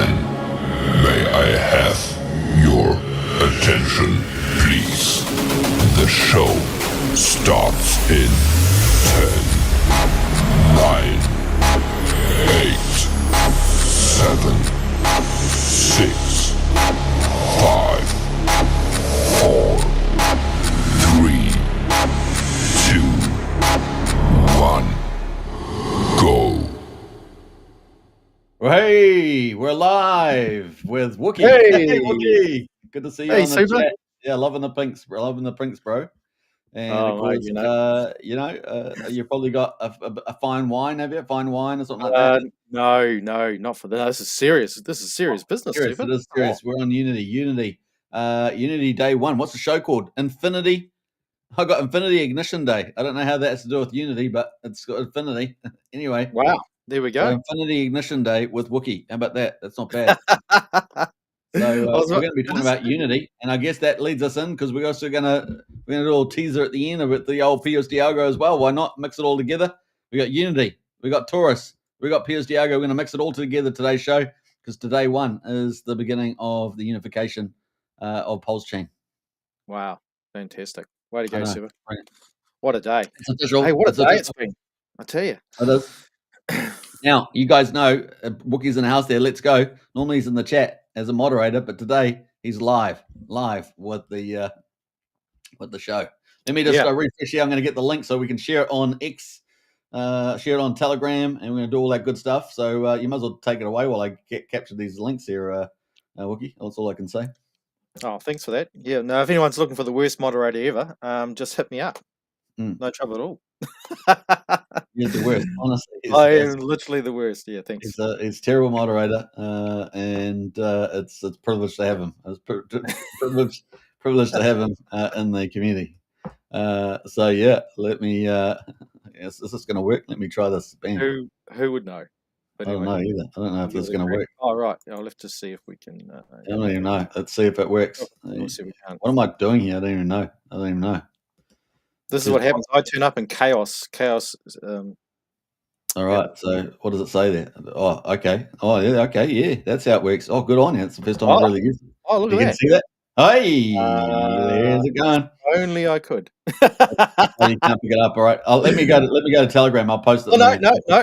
10. May I have your attention, please? The show starts in 10, 9, 8, 7, 6, 5, 4, 3, 2, 1, go. Hey, we're live with Wookiee. Hey. Wookiee. Good to see you Hey, on the Super. chat. Yeah, loving the pinks, bro. And of Oh, mate, course, you probably got a fine wine, have you? Fine wine or something like that? No, not for that. This is serious. This is serious business, Serious, Super. it is serious. We're on Unity. Unity Day 1. What's the show called? Infinity. I got Infinity Ignition Day. I don't know how that has to do with Unity, but it's got Infinity. Anyway. Wow, there we go. So Infinity Ignition Day with Wookiee. How about that? That's not bad. So we're going to be talking about Unity, and I guess that leads us in because we're also going to do a little teaser at the end of it, the old PUSD ALGO as well. Why not mix it all together? We got Unity, we got Taurus, we got PUSD ALGO. We're going to mix it all together today's show because today 1 is the beginning of the unification of Pulse Chain. Wow, fantastic! Way to go, Super. Right. What a day! It's official. Hey, what a day it's been! I tell you. It is. Now, you guys know Wookiee's in the house there. Let's go. Normally he's in the chat as a moderator, but today he's live with the show. Let me just refresh here. I'm going to get the link so we can share it on X, share it on Telegram, and we're going to do all that good stuff. So you might as well take it away while I capture these links here, Wookiee. That's all I can say. Oh, thanks for that. Yeah, no, if anyone's looking for the worst moderator ever, just hit me up. No trouble at all. He's the worst, honestly. I am literally the worst. Yeah, thanks. He's a terrible moderator, and it's a privilege to have him. It's privilege to have him in the community. So yeah, let me. Is this going to work? Let me try this. Bam. Who would know? But anyway, I don't know either. I don't know if this is going to work. Oh right, I'll have to see if we can. I don't even know. Let's see if it works. We'll see if we can. What am I doing here? I don't even know. This is what happens. I turn up in chaos. All right. So what does it say there? Oh, okay. Oh, yeah. Okay. Yeah, that's how it works. Oh, good on you. It's the first time I've really used it. Oh, look at that. You can see that? Hey, there's it going. Only I could. You can't pick it up. All right. Let me go to Telegram. I'll post it. Oh, no.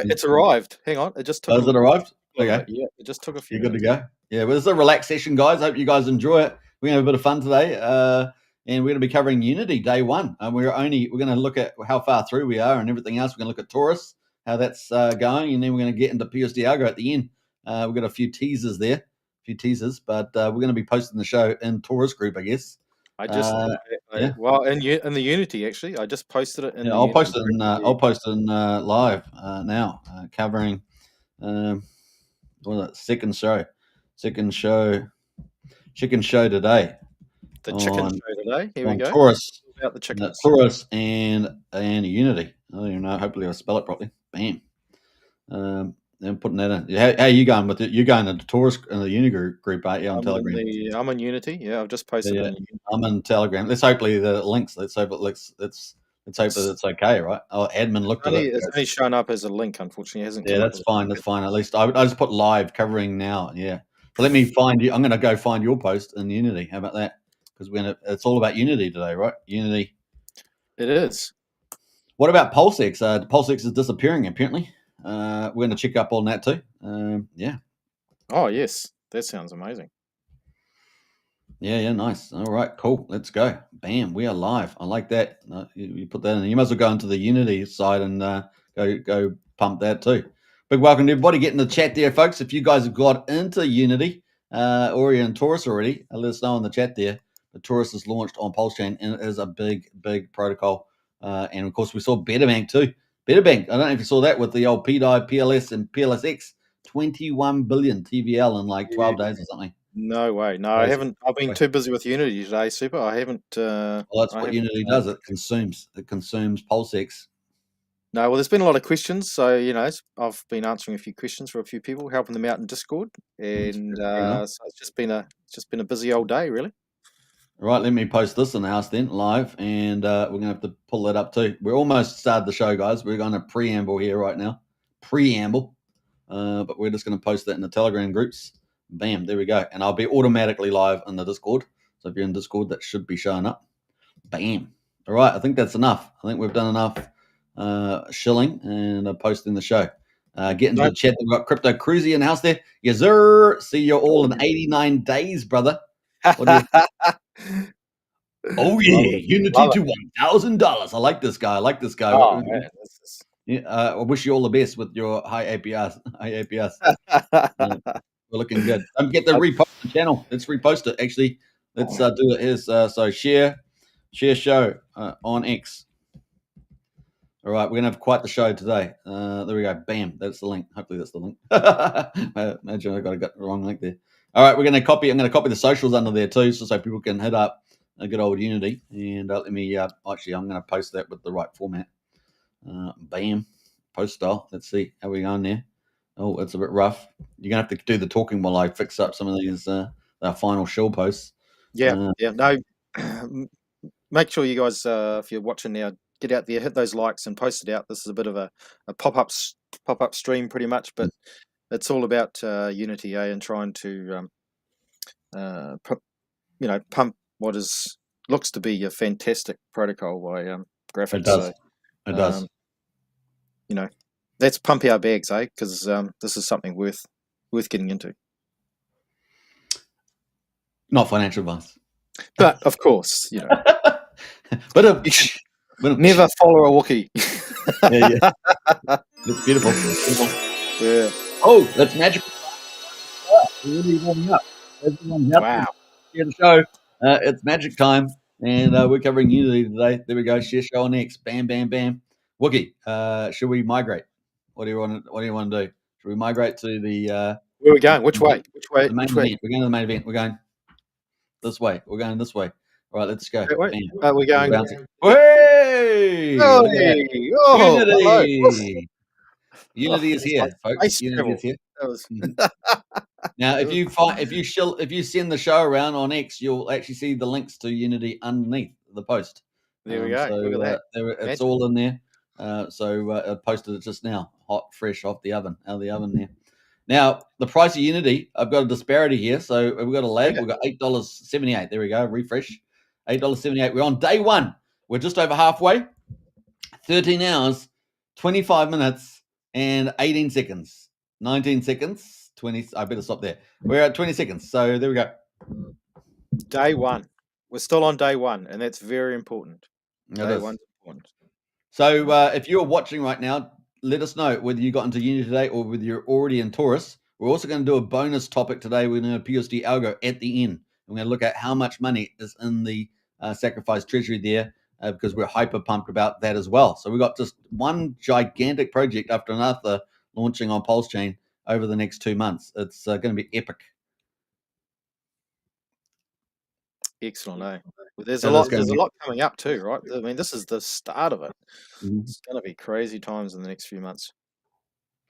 It's arrived. Hang on. It just took. Has it arrived? Okay. Yeah. It just took a few. You're good to go. Yeah. Well, it's a relaxed session, guys. Hope you guys enjoy it. We're gonna have a bit of fun today. And we're going to be covering Unity Day 1. We're going to look at how far through we are and everything else. We're going to look at Taurus, how that's going, and then we're going to get into PUSD ALGO at the end. We've got a few teasers there, but we're going to be posting the show in Taurus group, I guess. I just well in the Unity actually. I just posted it. I'll post it in. I'll post it in live now, covering second show today. The chicken show today. Here we go. Taurus. About the chickens. Taurus and Unity. I don't even know. Hopefully I'll spell it properly. Bam. I'm putting that in. How are you going with it? You're going into Taurus in the Unity group, aren't you, on Telegram? I'm on Unity. Yeah, I've just posted it. I'm in Telegram. Let's hopefully the links. Let's hope that it's okay, right? Oh, admin looked at it. It's only shown up as a link, unfortunately. It hasn't. Yeah, that's fine. That's fine. At least I just put live covering now. Yeah. So let me find you. I'm going to go find your post in Unity. How about that? Because it's all about Unity today, right? Unity. It is. What about PulseX? PulseX is disappearing, apparently. We're going to check up on that too. Yeah. Oh, yes. That sounds amazing. Yeah, nice. All right, cool. Let's go. Bam, we are live. I like that. You put that in. You might as well go into the Unity side and go pump that too. Big welcome to everybody. Get in the chat there, folks. If you guys have got into Unity or you're in Taurus already, let us know in the chat there. The Taurus is launched on Pulse Chain, and it is a big protocol. And, of course, we saw BetterBank too. BetterBank, I don't know if you saw that with the old PDI, PLS, and PLSX, 21 billion TVL in like 12 days or something. No way. No, I haven't. I've been too busy with Unity today, Super. I haven't. Well, that's what Unity does. It consumes PulseX. No, well, there's been a lot of questions. So, I've been answering a few questions for a few people, helping them out in Discord. And so it's just been a busy old day, really. All right, let me post this in the house then, live, and we're going to have to pull that up too. We're almost started the show, guys. We're going to preamble here right now. But we're just going to post that in the Telegram groups. Bam, there we go. And I'll be automatically live in the Discord. So if you're in Discord, that should be showing up. Bam. All right, I think that's enough. I think we've done enough shilling and posting the show. Get into the chat. We've got Crypto Cruzy in the house there. Yes, sir. See you all in 89 days, brother. What do you Oh, yeah. Unity to $1,000. I like this guy. Oh, man. Yeah, I wish you all the best with your high APRs. We're looking good. Don't forget to repost the channel. Let's repost it. Actually, let's do it. Here's so share show on X. All right, we're gonna have quite the show today. There we go. Bam. That's the link. Hopefully that's the link. Imagine I got the wrong link there. All right, I'm gonna copy the socials under there too, so people can hit up a good old Unity. And let me actually, I'm gonna post that with the right format. Bam. Post style. Let's see how we going there. Oh, it's a bit rough. You're gonna have to do the talking while I fix up some of these our final shill posts. Yeah. No. Make sure you guys, if you're watching now, get out there, hit those likes, and post it out. This is a bit of a pop-up stream, pretty much, but it's all about Unity, and trying to pump what looks to be a fantastic protocol by Graphics. It does. Let's pump our bags, because this is something worth getting into. Not financial advice, but of course, but never follow a Wookiee. Yeah. It's beautiful. Yeah. Oh, that's magic. Really warming up. Wow. Here the show. It's magic time, and we're covering Unity today. There we go. Share show on X. Bam, bam, bam. Wookiee, should we migrate? What do you want to do? Should we migrate to the? Where are we going? Which way? The main event. We're going to the main event. We're going this way. We're going this way. All right, let's go. We're going. Hey! Oh, Unity! Unity is here, folks. Unity is here. Now, if you send the show around on X, you'll actually see the links to Unity underneath the post. There we go. So look at that. It's all in there. I posted it just now, hot, fresh off the oven, out of the oven there. Now, the price of Unity, I've got a disparity here. So we've got a lag. We've got $8.78. There we go. Refresh. $8.78. We're on day one. We're just over halfway. 13 hours, 25 minutes, and 18 seconds. 19 seconds. 20. I better stop there. We're at 20 seconds. So there we go. Day one. We're still on day one, and that's very important. Day one's important. So if you're watching right now, let us know whether you got into Unity today or whether you're already in Taurus. We're also going to do a bonus topic today. We're going to do a PUSD ALGO at the end. We're going to look at how much money is in the sacrifice treasury there because we're hyper pumped about that as well. So we've got just one gigantic project after another launching on Pulse Chain over the next 2 months. It's going to be epic. Excellent, eh? Well, there's a lot coming up too, right? I mean, this is the start of it. Mm-hmm. It's going to be crazy times in the next few months.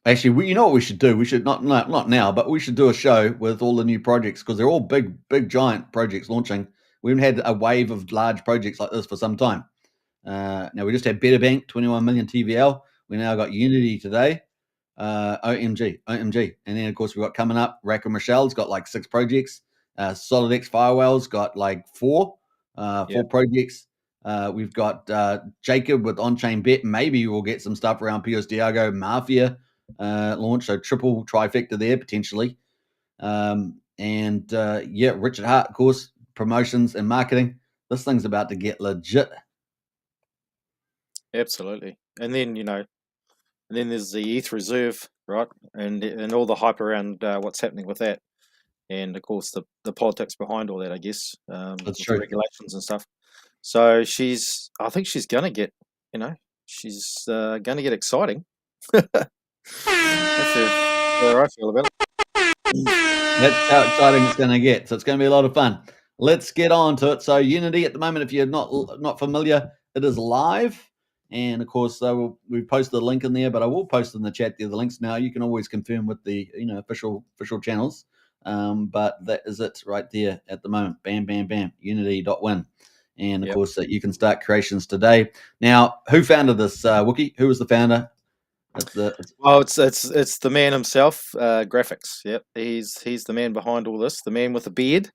Actually, you know what we should do? We should not now, but we should do a show with all the new projects because they're all big, giant projects launching. We haven't had a wave of large projects like this for some time. Now we just had Betterbank, 21 million TVL. We now got Unity today. OMG. And then of course we've got coming up, Rack and Michelle's got like 6 projects. SolidX Firewell's got like 4 projects. We've got Jacob with On-Chain Bet. Maybe we'll get some stuff around PUSD ALGO Mafia launch. So triple trifecta there potentially. Richard Hart, of course, promotions and marketing. This thing's about to get legit. Absolutely. And then, there's the ETH reserve, right? And all the hype around what's happening with that. And of course, the politics behind all that, I guess. That's true. Regulations and stuff. So I think she's going to get, she's going to get exciting. That's how I feel about it. That's how exciting it's going to get. So it's going to be a lot of fun. Let's get on to it. So Unity at the moment, if you're not familiar, it is live. And of course, we posted the link in there, but I will post in the chat there the links now. You can always confirm with the official channels. But that is it right there at the moment. Bam, bam, bam. Unity.win. And of course, you can start creations today. Now, who founded this, Wookiee? Who was the founder? Well, it's the man himself, graphics. Yep, he's the man behind all this. The man with the beard.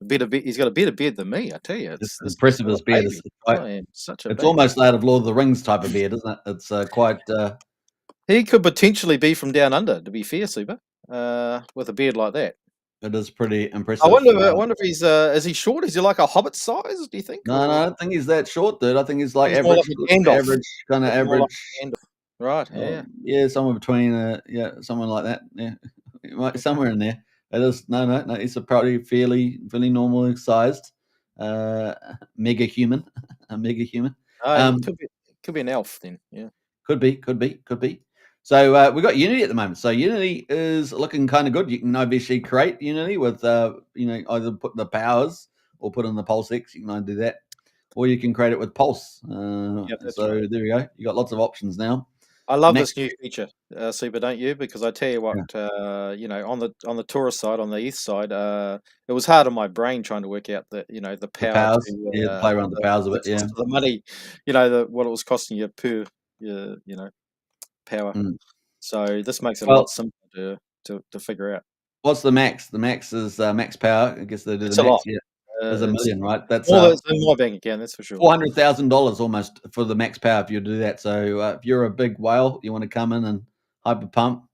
He's got a better beard than me. I tell you, It's this is impressive not as a beard. baby. Quite, I am such a it's baby. almost out of Lord of the Rings type of beard, isn't it? It's quite. He could potentially be from down under. To be fair, Super, with a beard like that. It is pretty I impressive. wonder if he's is he short? Is he like a hobbit size? Do you think? No, Or I don't think he's that short, dude. I think he's like he's more like average, a Gandalf. kind of Looks more like average. a Gandalf. Right? Yeah. Yeah, somewhere between, someone like that. Yeah, somewhere in there. It is no. He's a probably fairly normal sized, mega human, a mega human. He could be an elf then. Yeah. Could be. So we've got Unity at the moment. So Unity is looking kind of good. You can obviously create Unity with, either put the powers or put in the Pulse X. You can either do that, or you can create it with Pulse. That's So right. there we go. You got lots of options now. I love Next- this new feature, Super, don't you? Because I tell you what, on the tourist side, on the east side, it was hard on my brain trying to work out the The power powers, to play around with the powers of it. the Yeah. cost of the money, what it was costing you per power. Mm. So this makes it a Well- lot simpler to figure out. What's the max? The max is max power. I guess they do It's the a max. lot. Yeah, there's $1 million, right? That's More than in my bank account, that's for sure. $400,000 almost for the max power if you do that. So if you're a big whale, you want to come in and hyper pump,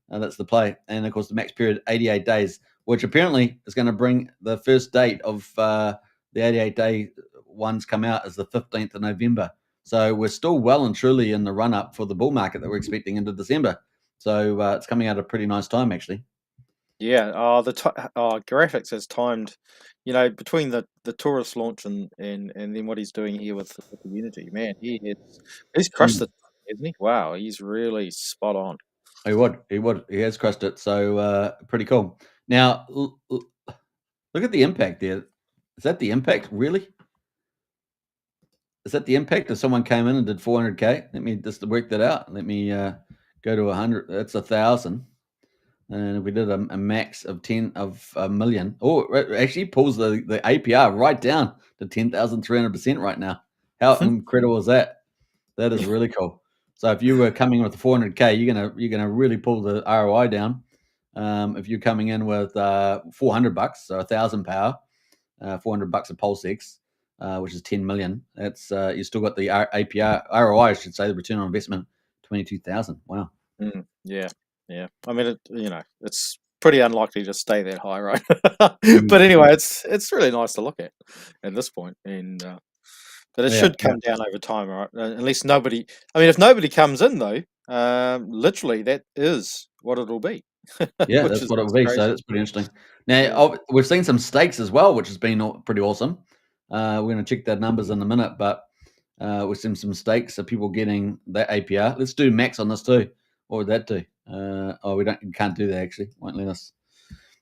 that's the play. And of course, the max period 88 days, which apparently is going to bring the first date of the 88-day ones come out as the 15th of November. So we're still well and truly in the run up for the bull market that we're expecting into December. So it's coming out at a pretty nice time, actually. Yeah, graphics has timed, between the tourist launch and then what he's doing here with the Unity. Man, he's crushed it, hasn't he? Wow, he's really spot on. He would. He has crushed it. So pretty cool. Now, look at the impact there. Is that the impact, really? Is that the impact if someone came in and did 400K? Let me just work that out. Let me go to 100. That's 1,000. And if we did a max of 10 of a million, it actually pulls the APR right down to 10,300% right now. How incredible is that? That is really cool. So if you were coming with 400K, you're gonna really pull the ROI down. If you're coming in with $400, so 1,000 power, $400 a Pulse X, which is 10 million. That's you still got the APR ROI, I should say, the return on investment, 22,000. Wow. Yeah. I mean, it's pretty unlikely to stay that high, right? But anyway, it's really nice to look at this point, and but it should come down over time, right? At least nobody. I mean, if nobody comes in though, literally that is what it'll be. Yeah, that's what it will be. Crazy. So that's pretty interesting. Now we've seen some stakes as well, which has been pretty awesome. We're going to check the numbers in a minute, but we've seen some stakes of people getting that APR. Let's do max on this too. What would that do? We can't do that actually. Won't let us.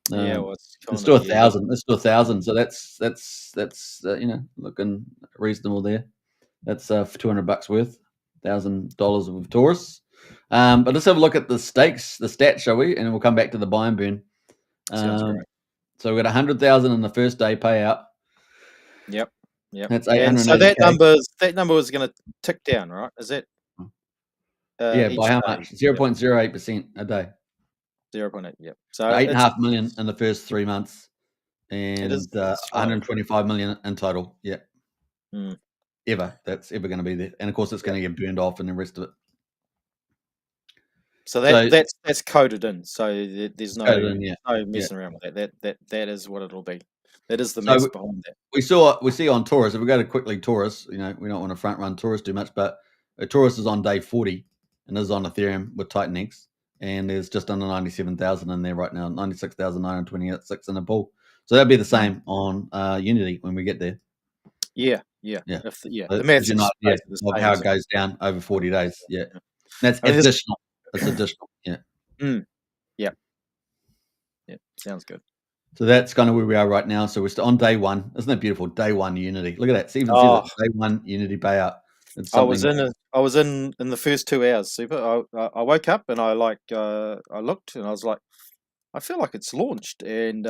Let's do 1,000. Let's do 1,000. So that's looking reasonable there. That's $200 worth, $1,000 of tourists. But let's have a look at the stakes, the stats, shall we? And we'll come back to the buy and burn. Sounds great. So we've got 100,000 in the first day payout. Yep. That's 880K. So that number is going to tick down, right? Is it? By how much? 0.08% a day. 0.8. Yep. So 8.5 million in the first 3 months, and is 125 million in total. Yeah. That's ever going to be there, and of course it's going to get burned off and the rest of it. So that's coded in. So there's no messing around with that. That is what it'll be. That is the mass behind that. We see on Taurus. If we go to quickly Taurus, we don't want to front run Taurus too much, but Taurus is on day 40 and is on Ethereum with Titan X, and there's just under 97,000 in there right now, 96,926 in the pool. So that'd be the same on Unity when we get there. Yeah. The math of how it goes down over 40 days. Yeah, that's additional. That's additional. Yeah. Yeah. Sounds good. So that's kind of where we are right now. So we're still on day one. Isn't that beautiful? Day one Unity. Look at that. See, day one Unity payout. I was in the first 2 hours. Super. I woke up and I looked and I was like, I feel like it's launched, and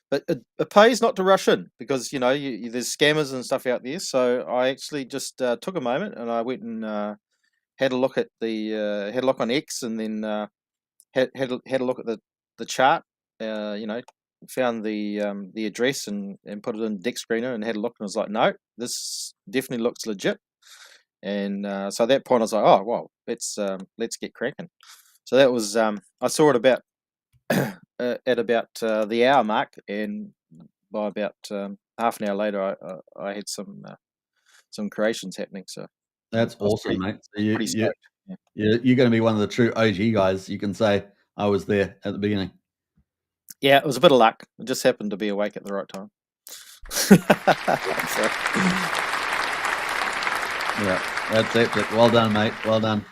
but it pays not to rush in because there's scammers and stuff out there. So I actually just took a moment and I went and had a look at the had a look on X, and then had a look at the chart. Found the address and put it in Deck Screener and had a look, and was like, no, this definitely looks legit. And so at that point, I was like, oh well, let's get cracking. So that was I saw it about at about the hour mark, and by about half an hour later, I had some creations happening. So That's I was awesome, mate. So pretty stoked. Yeah. you're going to be one of the true OG guys. You can say I was there at the beginning. Yeah, it was a bit of luck. I just happened to be awake at the right time. Yeah, that's epic. Well done, mate. Well done.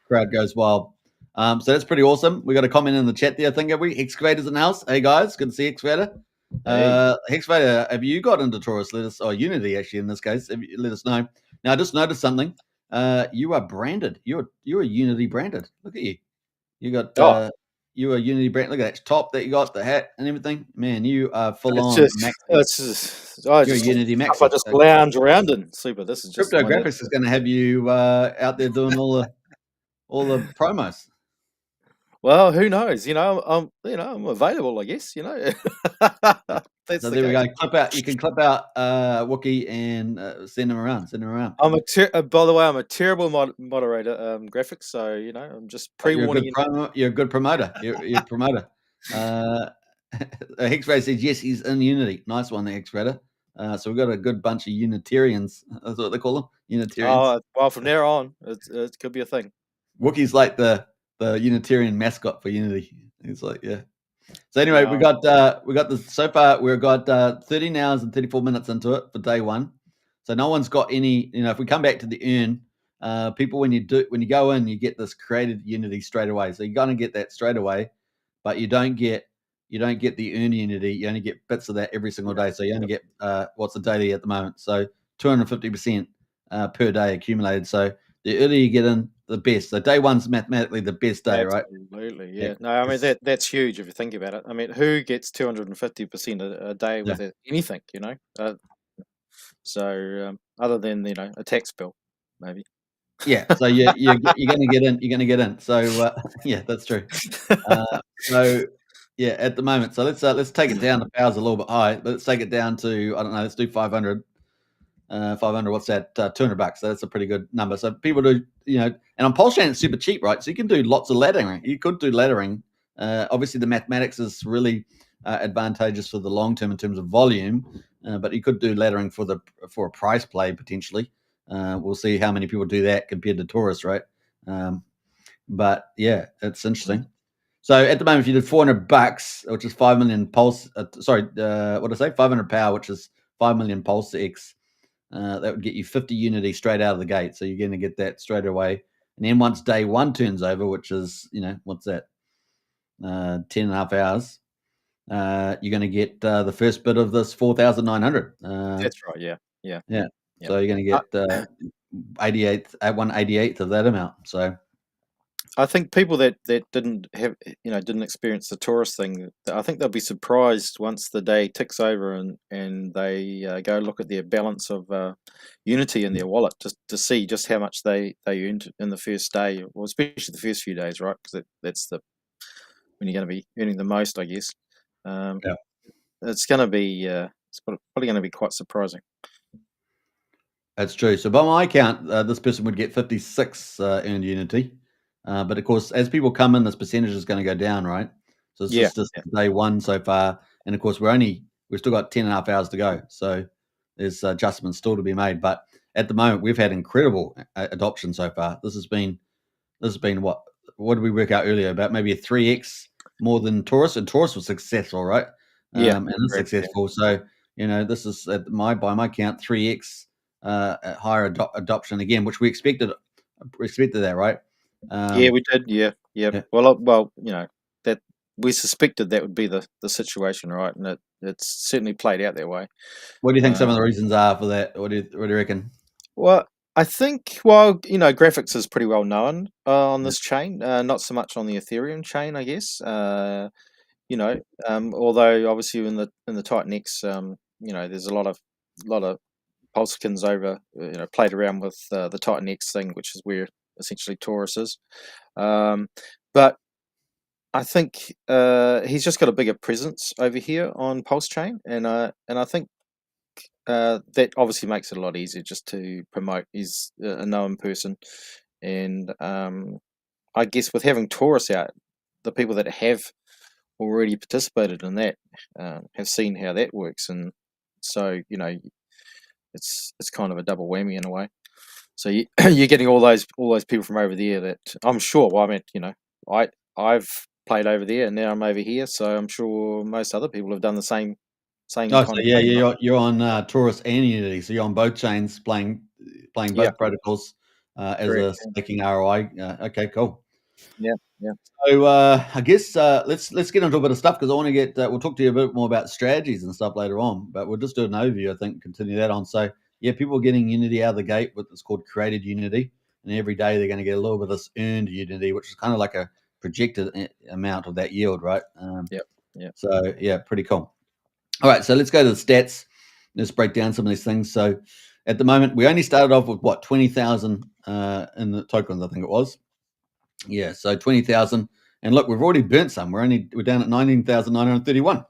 Crowd goes wild. So that's pretty awesome. We got a comment in the chat there, I think, have we? Excavators in the house. Hey guys, good to see Excavator. Hey. Excavator, have you got into Taurus? Let us, or Unity actually in this case. Let us know. Now, I just noticed something. You are branded. You're Unity branded. Look at you. You got you are Unity brand. Look at that top that you got, the hat and everything. Man, you are full on. You're a Unity maxi. I just lounge around in. Super. This is just Crypto Graphics is going to have you out there doing all the promos. Well, who knows? I'm available, I guess. That's So the there we case. go. Clip out. You can clip out Wookiee and send them around. Send them around. By the way, I'm a terrible moderator, graphics. So I'm just pre-warning you. You're a good promoter. You're a promoter. Hexray says yes, he's in Unity. Nice one, the Hexray. So we've got a good bunch of Unitarians. That's what they call them. Unitarians. Oh, well, from there on, it could be a thing. Wookiee's like the Unitarian mascot for Unity. He's like, yeah. So anyway, we got this so far. We've got 13 hours and 34 minutes into it for day one. So no one's got any. If we come back to the earn, people when you go in, you get this created Unity straight away. So you're gonna get that straight away, but you don't get the earn Unity. You only get bits of that every single day. So you only get what's the daily at the moment. So 250% per day accumulated. So the earlier you get in, the best. So day one's mathematically the best day, right? Absolutely, yeah. No, I mean that's huge if you think about it. I mean, who gets 250% a day with anything? So other than a tax bill, maybe. Yeah, so you're going to get in. You're going to get in. So yeah, that's true. So yeah, at the moment, so let's take it down. The power's a little bit high, but let's take it down to I don't know. Let's do 500. 500. What's that? $200. So that's a pretty good number. So people do, and on Pulse Chain it's super cheap, right? So you can do lots of laddering. You could do laddering. Obviously, the mathematics is really advantageous for the long term in terms of volume, but you could do laddering for a price play potentially. We'll see how many people do that compared to Taurus, right? But yeah, it's interesting. So at the moment, if you did $400, which is 5 million pulse, what did I say? 500 power, which is 5 million pulse X. That would get you 50 Unity straight out of the gate. So you're going to get that straight away. And then once day one turns over, which is, what's that? 10 and a half hours. You're going to get the first bit of this 4,900. That's right. Yeah. So you're going to get 1/88th of that amount. So I think people that didn't experience the Taurus thing, I think they'll be surprised once the day ticks over and they go look at their balance of Unity in their wallet to see just how much they earned in the first day, or especially the first few days, right? Because that's when you're going to be earning the most, I guess. It's going to be it's probably going to be quite surprising. That's true. So by my count, this person would get 56 earned Unity. But of course, as people come in, this percentage is going to go down, right? So it's just day one so far. And of course, we've still got 10 and a half hours to go. So there's adjustments still to be made. But at the moment, we've had incredible adoption so far. This has been what did we work out earlier? About maybe a 3x more than Taurus. And Taurus was successful, right? And it's successful. So, this is by my count, 3x higher adoption again, which we expected that, right? Yeah, we did. Yeah. Well, that we suspected that would be the situation, right? And it's certainly played out that way. What do you think some of the reasons are for that? What do you reckon? Well, I think graphics is pretty well known on this chain, not so much on the Ethereum chain, I guess. Although obviously in the Titan X, there's a lot of Polskins over, played around with the Titan X thing, which is where essentially Taurus is. But I think he's just got a bigger presence over here on Pulse Chain, and I think that obviously makes it a lot easier just to promote. He's a known person, and I guess with having Taurus out, the people that have already participated in that have seen how that works, and so it's kind of a double whammy in a way. So you're getting all those people from over there that I'm sure. Well, I mean, I've played over there, and now I'm over here, so I'm sure most other people have done the same Oh, kind so of yeah, thing. Right? you're on Taurus and Unity, so you're on both chains playing Yeah, both protocols as correct. a staking ROI. Okay, cool. Yeah, yeah, So I guess let's get into a bit of stuff because I want to get. We'll talk to you a bit more about strategies and stuff later on, but we'll just do an overview. I think continue that on. So yeah, people are getting Unity out of the gate with what's called created Unity, and every day they're going to get a little bit of this earned Unity, which is kind of like a projected amount of that yield, right? yeah. So yeah, pretty cool. All right, so let's go to the stats. Let's break down some of these things. So at the moment, we only started off with what 20,000 in the tokens, I think it was. Yeah, so 20,000, and look, we've already burnt some. We're down at 19,931.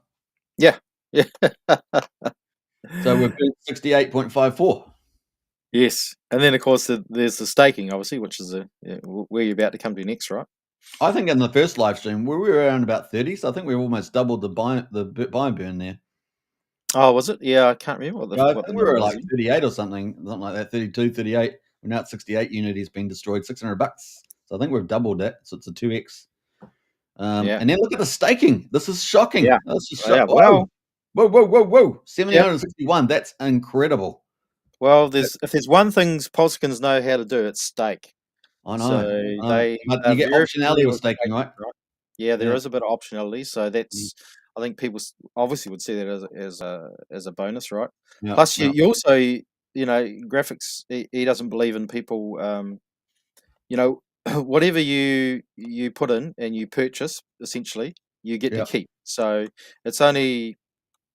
Yeah, yeah. So we've burnt 68.54. Yes, and then of course there's the staking, obviously, which is where you're about to come to next, right? I think in the first live stream we were around about 30, so I think we've almost doubled the buy and burn there. Oh, was it? Yeah, I can't remember Yeah, I what the think we were number like is. 38 or something like that. 32, 38. We're now at 68. Unity's been destroyed, $600. So I think we've doubled that. So it's a 2x. Yeah, And then look at the staking. This is shocking. yeah, This is yeah. Whoa, whoa, whoa, whoa, whoa. Yep. 761. That's incredible. Well, if there's one thing Polskins know how to do, it's stake. I know. So they But are you get very optionality familiar with with staking, right? Yeah, there Yeah. is a bit of optionality. So Mm. that's I think people obviously would see that as a bonus, right? Yeah. Plus, Yeah. you also graphics. He doesn't believe in people. Whatever you put in and you purchase, essentially, you get to Yeah. keep. So it's only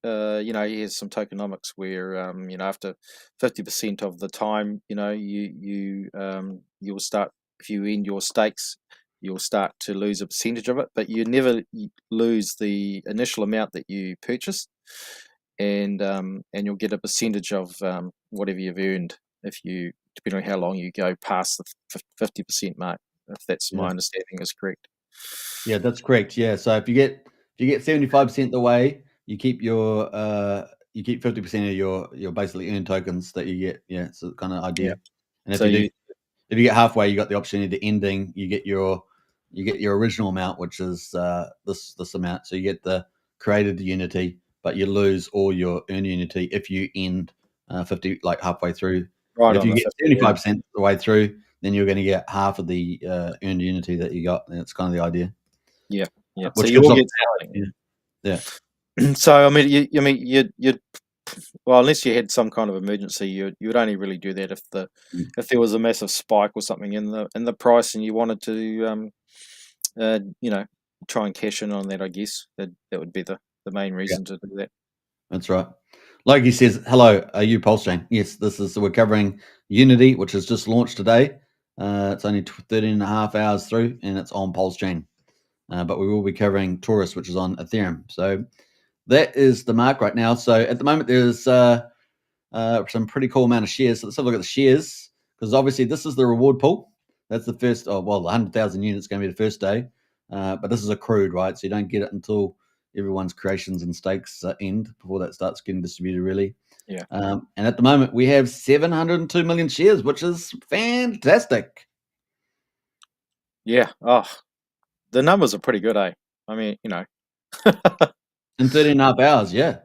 he has some tokenomics where after 50% of the time, you'll start, if you end your stakes, you'll start to lose a percentage of it, but you never lose the initial amount that you purchased, and you'll get a percentage of whatever you've earned if you, depending on how long you go past the 50% mark, if that's my Yeah. understanding is correct. Yeah, that's correct. Yeah. So if you get 75% the way, you keep your 50% of your basically earned tokens that you get. Yeah, so kind of idea. Yeah. And So if you get halfway, you got the opportunity to ending. You get your original amount, which is this amount. So you get the created Unity, but you lose all your earned Unity if you end 50 like halfway through. right But if on you the get 50, 75% the way through, then you're going to get half of the earned Unity that you got. And it's kind of the idea. yeah. So Which you gives will off get something. Yeah. So I mean, you'd well, unless you had some kind of emergency, you would only really do that if there was a massive spike or something in the price, and you wanted to try and cash in on that. I guess that would be the main reason to do that. That's right. Logie says, hello, are you Pulse Chain? Yes, we're covering Unity, which has just launched today. It's only 13 and a half hours through, and it's on Pulse Chain. But we will be covering Taurus, which is on Ethereum. So that is the mark right now. So at the moment, there's some pretty cool amount of shares. So let's have a look at the shares, because obviously this is the reward pool. That's the first, the 100,000 units is going to be the first day. But this is accrued, right? So you don't get it until everyone's creations and stakes end before that starts getting distributed, really. Yeah. And at the moment, we have 702 million shares, which is fantastic. Yeah. Oh, the numbers are pretty good, eh? I mean, In 13 and a half hours, yeah.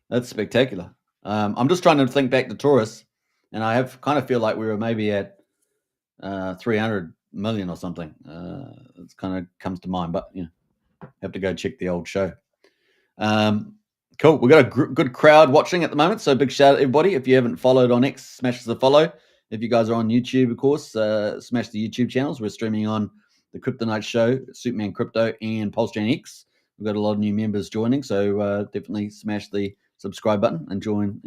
That's spectacular. I'm just trying to think back to Taurus, and I kind of feel like we were maybe at 300 million or something. It kind of comes to mind, but have to go check the old show. Cool. We've got a good crowd watching at the moment, so big shout out to everybody. If you haven't followed on X, smash the follow. If you guys are on YouTube, of course, smash the YouTube channels. We're streaming on the Crypto Night Show, Superman Crypto, and Pulse Chain X. We've got a lot of new members joining, so definitely smash the subscribe button and join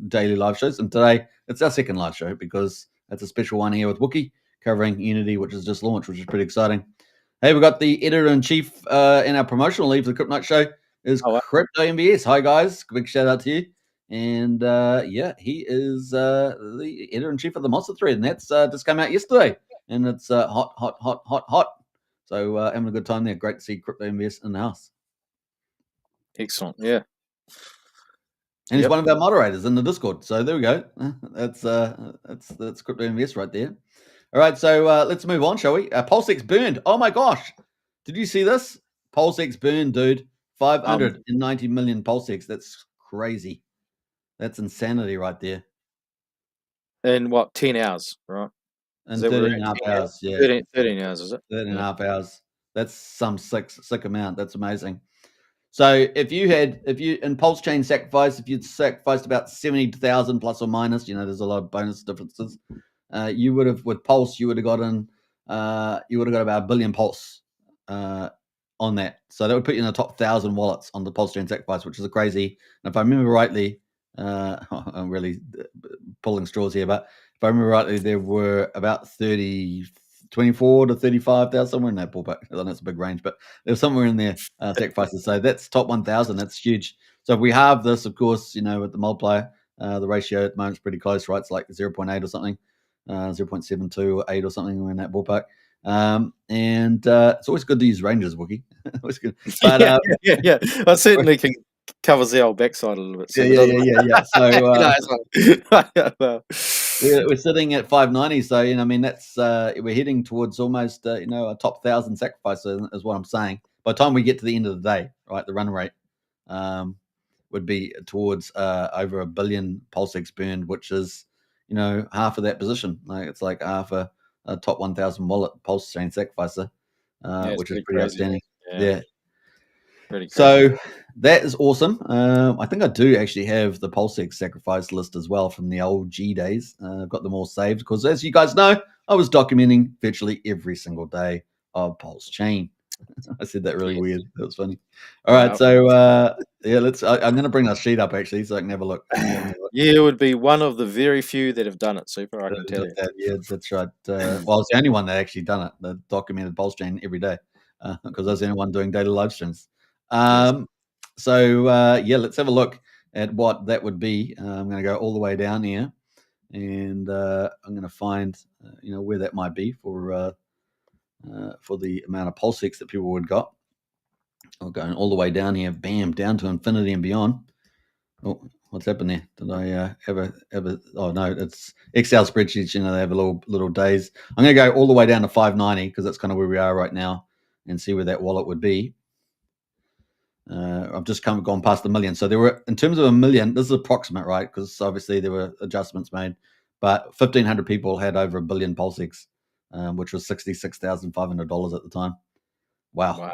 daily live shows. And today it's our second live show because it's a special one here with Wookiee, covering Unity, which is just launched, which is pretty exciting. Hey, we've got the editor-in-chief in our promotional leave for the Crypto Night Show is Crypto MVS. Hi, guys. Big shout-out to you. And, he is the editor-in-chief of the Monster Thread, and that's just come out yesterday. And it's hot. So having a good time there. Great to see Crypto MVS in the house. Excellent, yeah. And he's one of our moderators in the Discord. So there we go. That's Crypto MVS right there. All right, so let's move on, shall we? PulseX burned. Oh my gosh. Did you see this? PulseX burned, dude. 590 million PulseX. That's crazy. That's insanity right there. In what, 10 hours, right? In 13 and a half hours, yeah. 13 hours, is it? 13 and a half hours. That's some sick amount. That's amazing. So if you in Pulse Chain Sacrifice, if you'd sacrificed about 70,000 plus or minus, there's a lot of bonus differences. You would have, with Pulse, you would have got about 1 billion Pulse on that. So that would put you in the top 1,000 wallets on the Pulse Chain Sacrifice, which is a crazy. And if I remember rightly, I'm really pulling straws here, but if I remember rightly, there were about 24 to 35,000, somewhere in that ballpark. I know it's a big range, but there's somewhere in there sacrifices. So that's top 1,000. That's huge. So if we have this, of course, with the multiplier, the ratio at the moment is pretty close, right? It's like 0.8 or something, 0.72 or 8 or something. We're in that ballpark. And it's always good to use ranges, Wookiee. Always good. But, yeah. I certainly can covers the old backside a little bit. So yeah. So we're sitting at 590. So that's we're heading towards almost a top 1,000 sacrifice is what I'm saying. By the time we get to the end of the day, right, the run rate would be towards over 1 billion PulseX burned, which is half of that position. Like it's like half a top 1,000 wallet Pulse Chain Sacrificer, which is pretty outstanding. Yeah. So that is awesome. I think I do actually have the PulseX sacrifice list as well from the old G days. I've got them all saved because, as you guys know, I was documenting virtually every single day of Pulse Chain. I said that really weird. That was funny. All right, so I'm going to bring that sheet up actually, so I can have a look. Yeah, it would be one of the very few that have done it. Super, I can tell you. Yeah, that's right. Well, I was the only one that actually done it. That documented Pulse Chain every day because I was the only one doing daily live streams. So let's have a look at what that would be. I'm going to go all the way down here, and I'm going to find where that might be for the amount of PulseX that people would got. I'm going all the way down here, bam, down to infinity and beyond. Oh, what's happened there? Did I ever? Oh no, it's Excel spreadsheets. They have a little days. I'm going to go all the way down to 590 because that's kind of where we are right now, and see where that wallet would be. I've just gone past the million. So there were, in terms of a million, this is approximate, right? Because obviously there were adjustments made, but 1,500 people had over 1 billion PulseX, which was $66,500 at the time. Wow. So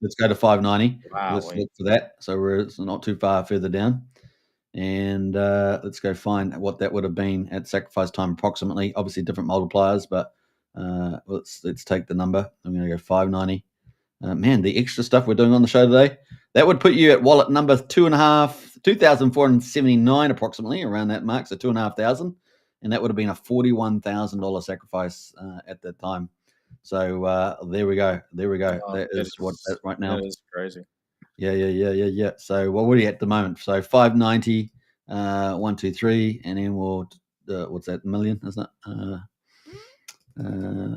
let's go to 590. Wow. Let's look for that. So we're not too far further down. And let's go find what that would have been at sacrifice time approximately. Obviously different multipliers, but let's take the number. I'm going to go 590. Man, the extra stuff we're doing on the show today, that would put you at wallet number 2,479 approximately, around that mark, so 2,500, and that would have been a $41,000 sacrifice at that time. So there we go. Oh, that is what that right now. That is crazy. Yeah. So what are you at the moment? So 590, 1, 2, 3, and then we'll what's that, million, isn't it?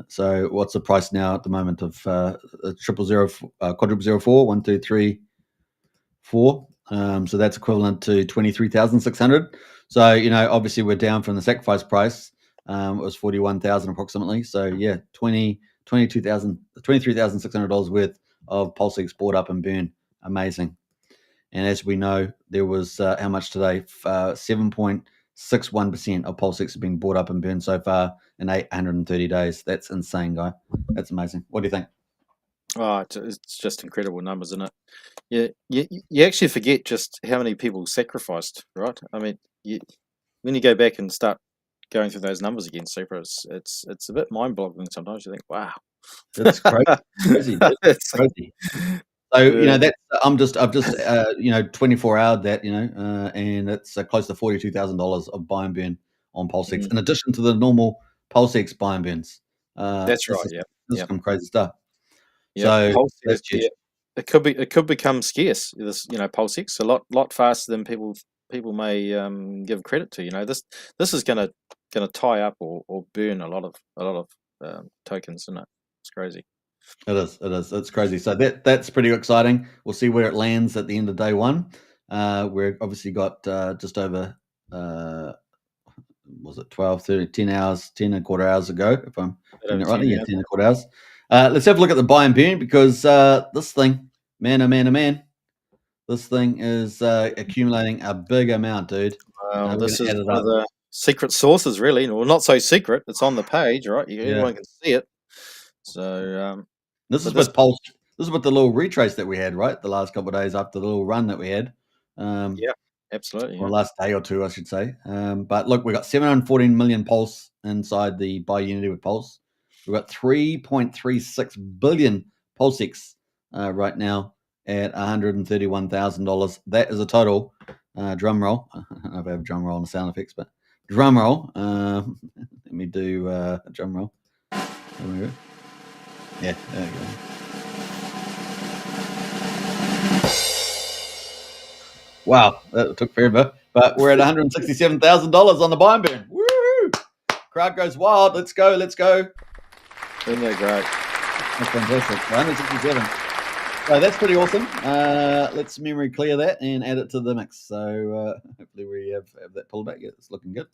So what's the price now at the moment of quadruple 04, 1, 2, 3, 4? So that's equivalent to 23,600. So obviously we're down from the sacrifice price. It was 41,000 approximately. So yeah, $23,600 worth of PulseX bought up and burned. Amazing. And as we know, there was how much today? 7.61% of PulseX has been bought up and burned so far in 830 days. That's insane, guy. That's amazing. What do you think? Oh, it's just incredible numbers, isn't it? Yeah, you actually forget just how many people sacrificed, right? I mean, when you go back and start going through those numbers again, super, it's a bit mind-boggling sometimes. You think, wow, that's crazy. That's crazy. So I've just 24-houred that, and it's close to $42,000 of buy and burn on PulseX, in addition to the normal PulseX buy and burns. That's right. This Yeah. is some crazy stuff. Yeah. So that's huge. It could become scarce. This Pulse X a lot faster than people may give credit to. This is gonna tie up or burn a lot of tokens, isn't it? It's crazy. It is. It's crazy. So that's pretty exciting. We'll see where it lands at the end of day one. We're obviously got just over was it 12, 30, 10 hours, 10 and a quarter hours ago, if I'm doing it right. Yeah, 10 and a quarter hours. Let's have a look at the buy and burn, because this thing, man, this thing is accumulating a big amount, dude. Well, this is one of the secret sources, really. Well, not so secret. It's on the page, right? Everyone can see it. So this is with Pulse. This is with the little retrace that we had, right? The last couple of days after the little run that we had. Yeah, absolutely. Or last day or two, I should say. But look, we got 714 million Pulse inside the Buy Unity with Pulse. We've got 3.36 billion Pulse X right now at $131,000. That is a total. Drum roll. I don't know if I have a drum roll and sound effects, but drum roll. Let me do a drum roll. There we go. Yeah, there we go. Wow, that took forever. But we're at $167,000 on the buy and burn. Woo! Crowd goes wild. Let's go. Isn't that great? That's fantastic. 167. So that's pretty awesome. Let's memory clear that and add it to the mix. So hopefully we have that pulled back. Yeah, it's looking good.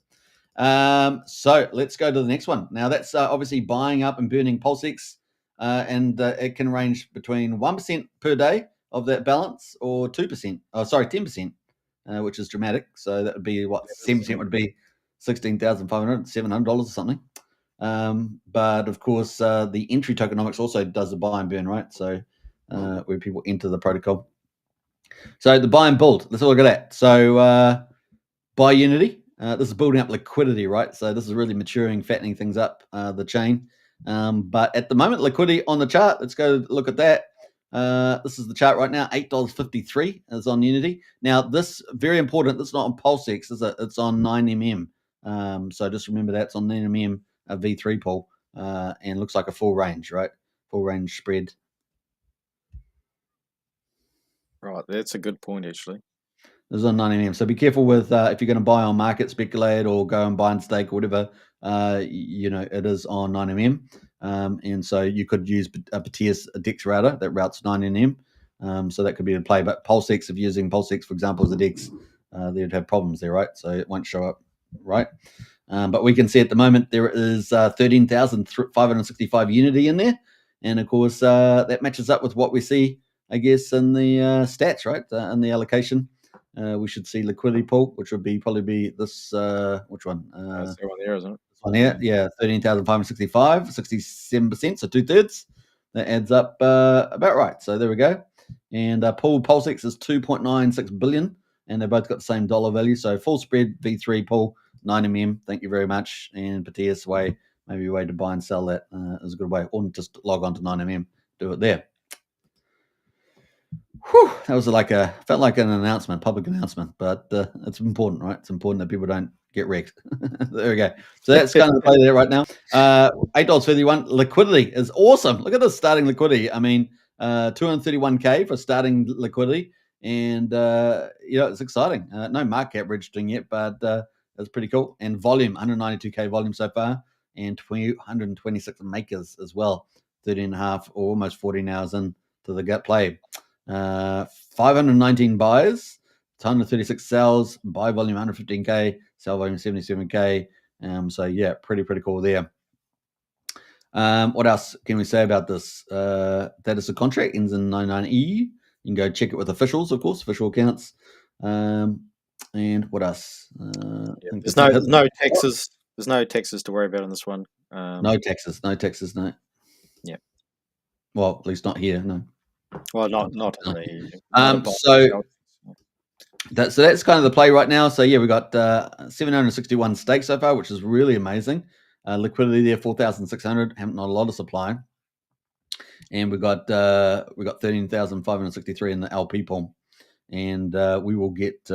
So let's go to the next one. Now that's obviously buying up and burning Pulse X, and it can range between 1% per day of that balance or 2%. Oh, sorry, 10%, which is dramatic. So that would be what 7% would be $16,500, $700 or something. But of course, the entry tokenomics also does the buy and burn, right? So where people enter the protocol. So the buy and build. Let's look at that. So buy Unity. This is building up liquidity, right? So this is really maturing, fattening things up, the chain. But at the moment, liquidity on the chart, let's go look at that. This is the chart right now, $8.53 is on Unity. Now, this, very important, this is not on Pulse X, it's on 9mm. So just remember that's on 9mm V3 pool, and looks like a full range, right? Full range spread. Right, that's a good point, actually. This is on 9mm. So be careful with if you're going to buy on market, speculate, or go and buy and stake or whatever. It is on 9mm. And so you could use a Batias DEX router that routes 9mm. So that could be in play. But Pulse X, if you're using Pulse X, for example, as a DEX, they'd have problems there, right? So it won't show up, right? But we can see at the moment there is 13,565 Unity in there. And of course, that matches up with what we see, I guess, in the stats, right? In the allocation. We should see liquidity pool, which would probably be this. Which one? That's the one there, isn't it? This one here, yeah, 13,565, 67%, so 2/3. That adds up about right. So there we go. And pool Pulse X is 2.96 billion, and they both got the same dollar value. So full spread V3 pool 9mm. Thank you very much. And Batias way, maybe a way to buy and sell that is a good way, or just log on to 9mm, do it there. Whew, that was felt like an announcement, public announcement, but it's important, right? It's important that people don't get wrecked. There we go. So that's kind of the play there right now. $8.51. Liquidity is awesome. Look at this starting liquidity. I mean, 231K for starting liquidity, and it's exciting. No market cap registering yet, but it's pretty cool. And volume, 192K volume so far, and 126 makers as well. 13.5 or almost 14 hours in to the gut play. 519 buys, 136 sells, buy volume 115K, sell volume 77K. So yeah, pretty cool there. What else can we say about this? That is a contract, ends in 99E. You can go check it with officials, of course, official accounts. And what else? There's no taxes. There's no taxes to worry about on this one. No taxes, no. Yeah. Well, at least not here, no. Well, not so that's kind of the play right now. So yeah, we got 761 stakes so far, which is really amazing. Liquidity there 4,600. Not a lot of supply, and we got 13,563 in the LP pool, and we will get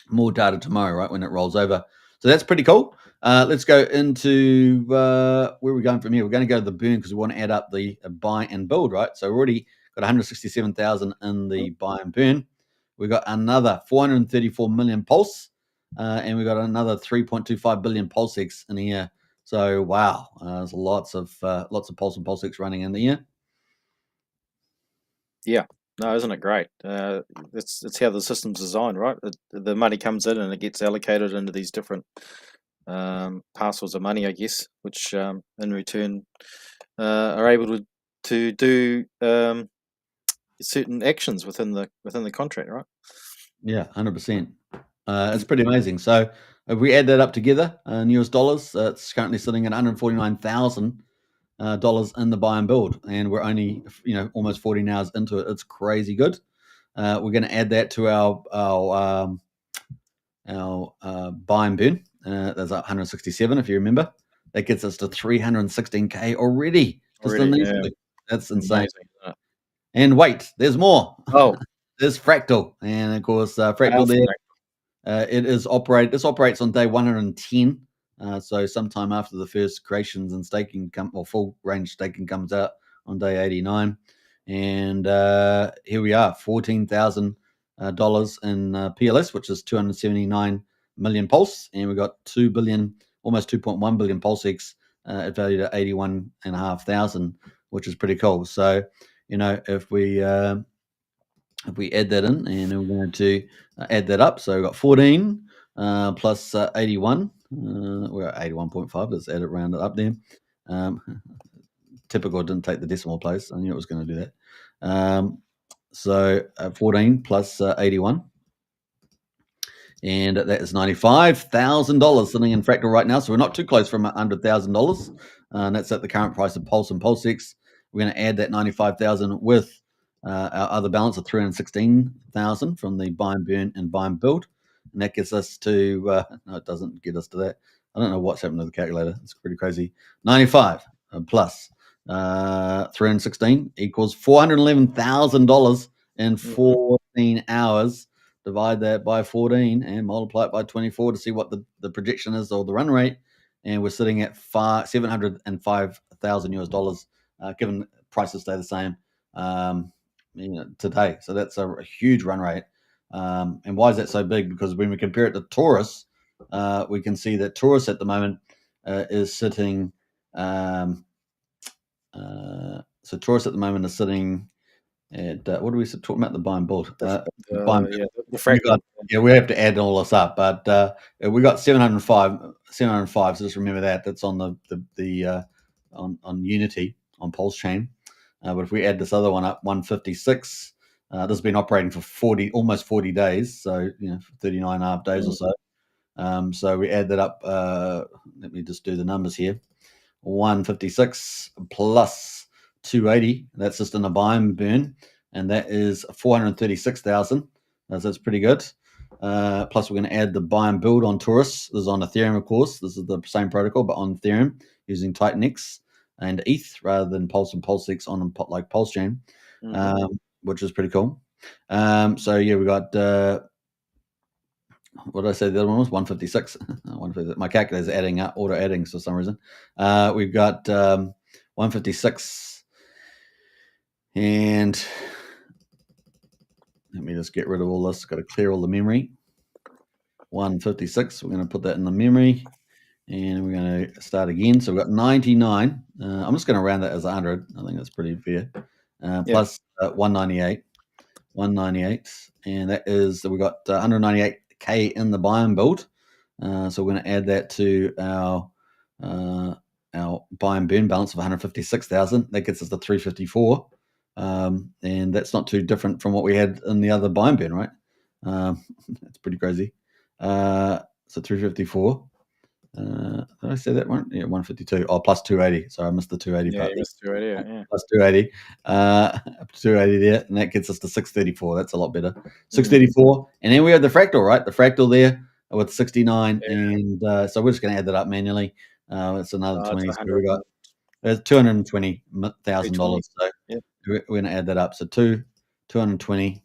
more data tomorrow, right, when it rolls over. So that's pretty cool. Let's go into where we're going from here. We're going to go to the burn because we want to add up the buy and build, right? So we already got 167,000 in the buy and burn. We got another 434 million pulse, and we got another 3.25 billion pulse X in here. So wow, there's lots of pulse and pulse X running in the year. Yeah. No, isn't it great? It's how the system's designed, right? The money comes in and it gets allocated into these different parcels of money, I guess, which in return are able to do certain actions within the contract, right? Yeah, 100%. It's pretty amazing. So if we add that up together in US dollars, it's currently sitting at $149,000 in the buy and build, and we're only almost 14 hours into it. It's crazy good. We're going to add that to our buy and burn. There's 167 if you remember. That gets us to 316k already. Just in these two. That's insane. Amazing. And wait, there's more. Oh, there's Fractal, and of course Fractal there. This operates on day 110. So sometime after the first creations and staking or full range staking comes out on day 89. And here we are, $14,000 in PLS, which is 279 million pulse, and we got 2 billion, almost 2.1 billion pulse X valued at 81,500, which is pretty cool. So if we add that in, and we're going to add that up, so we've got 14 plus 81. We're at 81.5. Let's add it, round it up there. Typical, didn't take the decimal place. I knew it was going to do that. So 14 plus 81. And that is $95,000 sitting in Fractal right now. So we're not too close from $100,000. And that's at the current price of Pulse and PulseX. We're going to add that 95,000 with our other balance of 316,000 from the buy and burn and buy and build. And that gets us to, no, it doesn't get us to that. I don't know what's happened to the calculator. It's pretty crazy. 95 plus 316 equals $411,000 in 14 hours. Divide that by 14 and multiply it by 24 to see what the projection is or the run rate. And we're sitting at $705,000 US dollars, given prices stay the same today. So that's a huge run rate. And why is that so big? Because when we compare it to Taurus, we can see that Taurus at the moment is sitting. So Taurus at the moment is sitting at what are we talking about? The buy and build. The Fractal. We have to add all this up, but we got 705. So just remember that. That's on the on Unity on Pulse Chain. But if we add this other one up, 156. This has been operating for almost 40 days, so 39 and a half days or so. So we add that up. Let me just do the numbers here. 156 plus 280. That's just in a buy and burn, and that is 436,000. So that's pretty good. Plus, we're going to add the buy and build on Taurus. This is on Ethereum, of course. This is the same protocol, but on Ethereum using TitanX and ETH rather than Pulse and PulseX on like Pulse Chain, which is pretty cool. So yeah, we got what did I say? The other one was 156. My calculator's adding up, auto adding for some reason. We've got 156, and let me just get rid of all this. Got to clear all the memory. 156. We're going to put that in the memory, and we're going to start again. So we've got 99. I'm just going to round that as 100. I think that's pretty fair. Plus 198. 198, and that is we've got 198k in the buy and build. So we're going to add that to our buy and burn balance of 156,000. That gets us to 354, and that's not too different from what we had in the other buy and burn, right? That's pretty crazy. So 354. Did I say that one? Yeah, 152. Oh, plus 280. Sorry, I missed the 280 part. Yeah, missed 280. Yeah. Plus 280. 280 there, and that gets us to 634. That's a lot better. 634, and then we have the fractal, right? The fractal there with 69, and so we're just going to add that up manually. It's another 20. So we got $220,000. So we're going to add that up. So 220.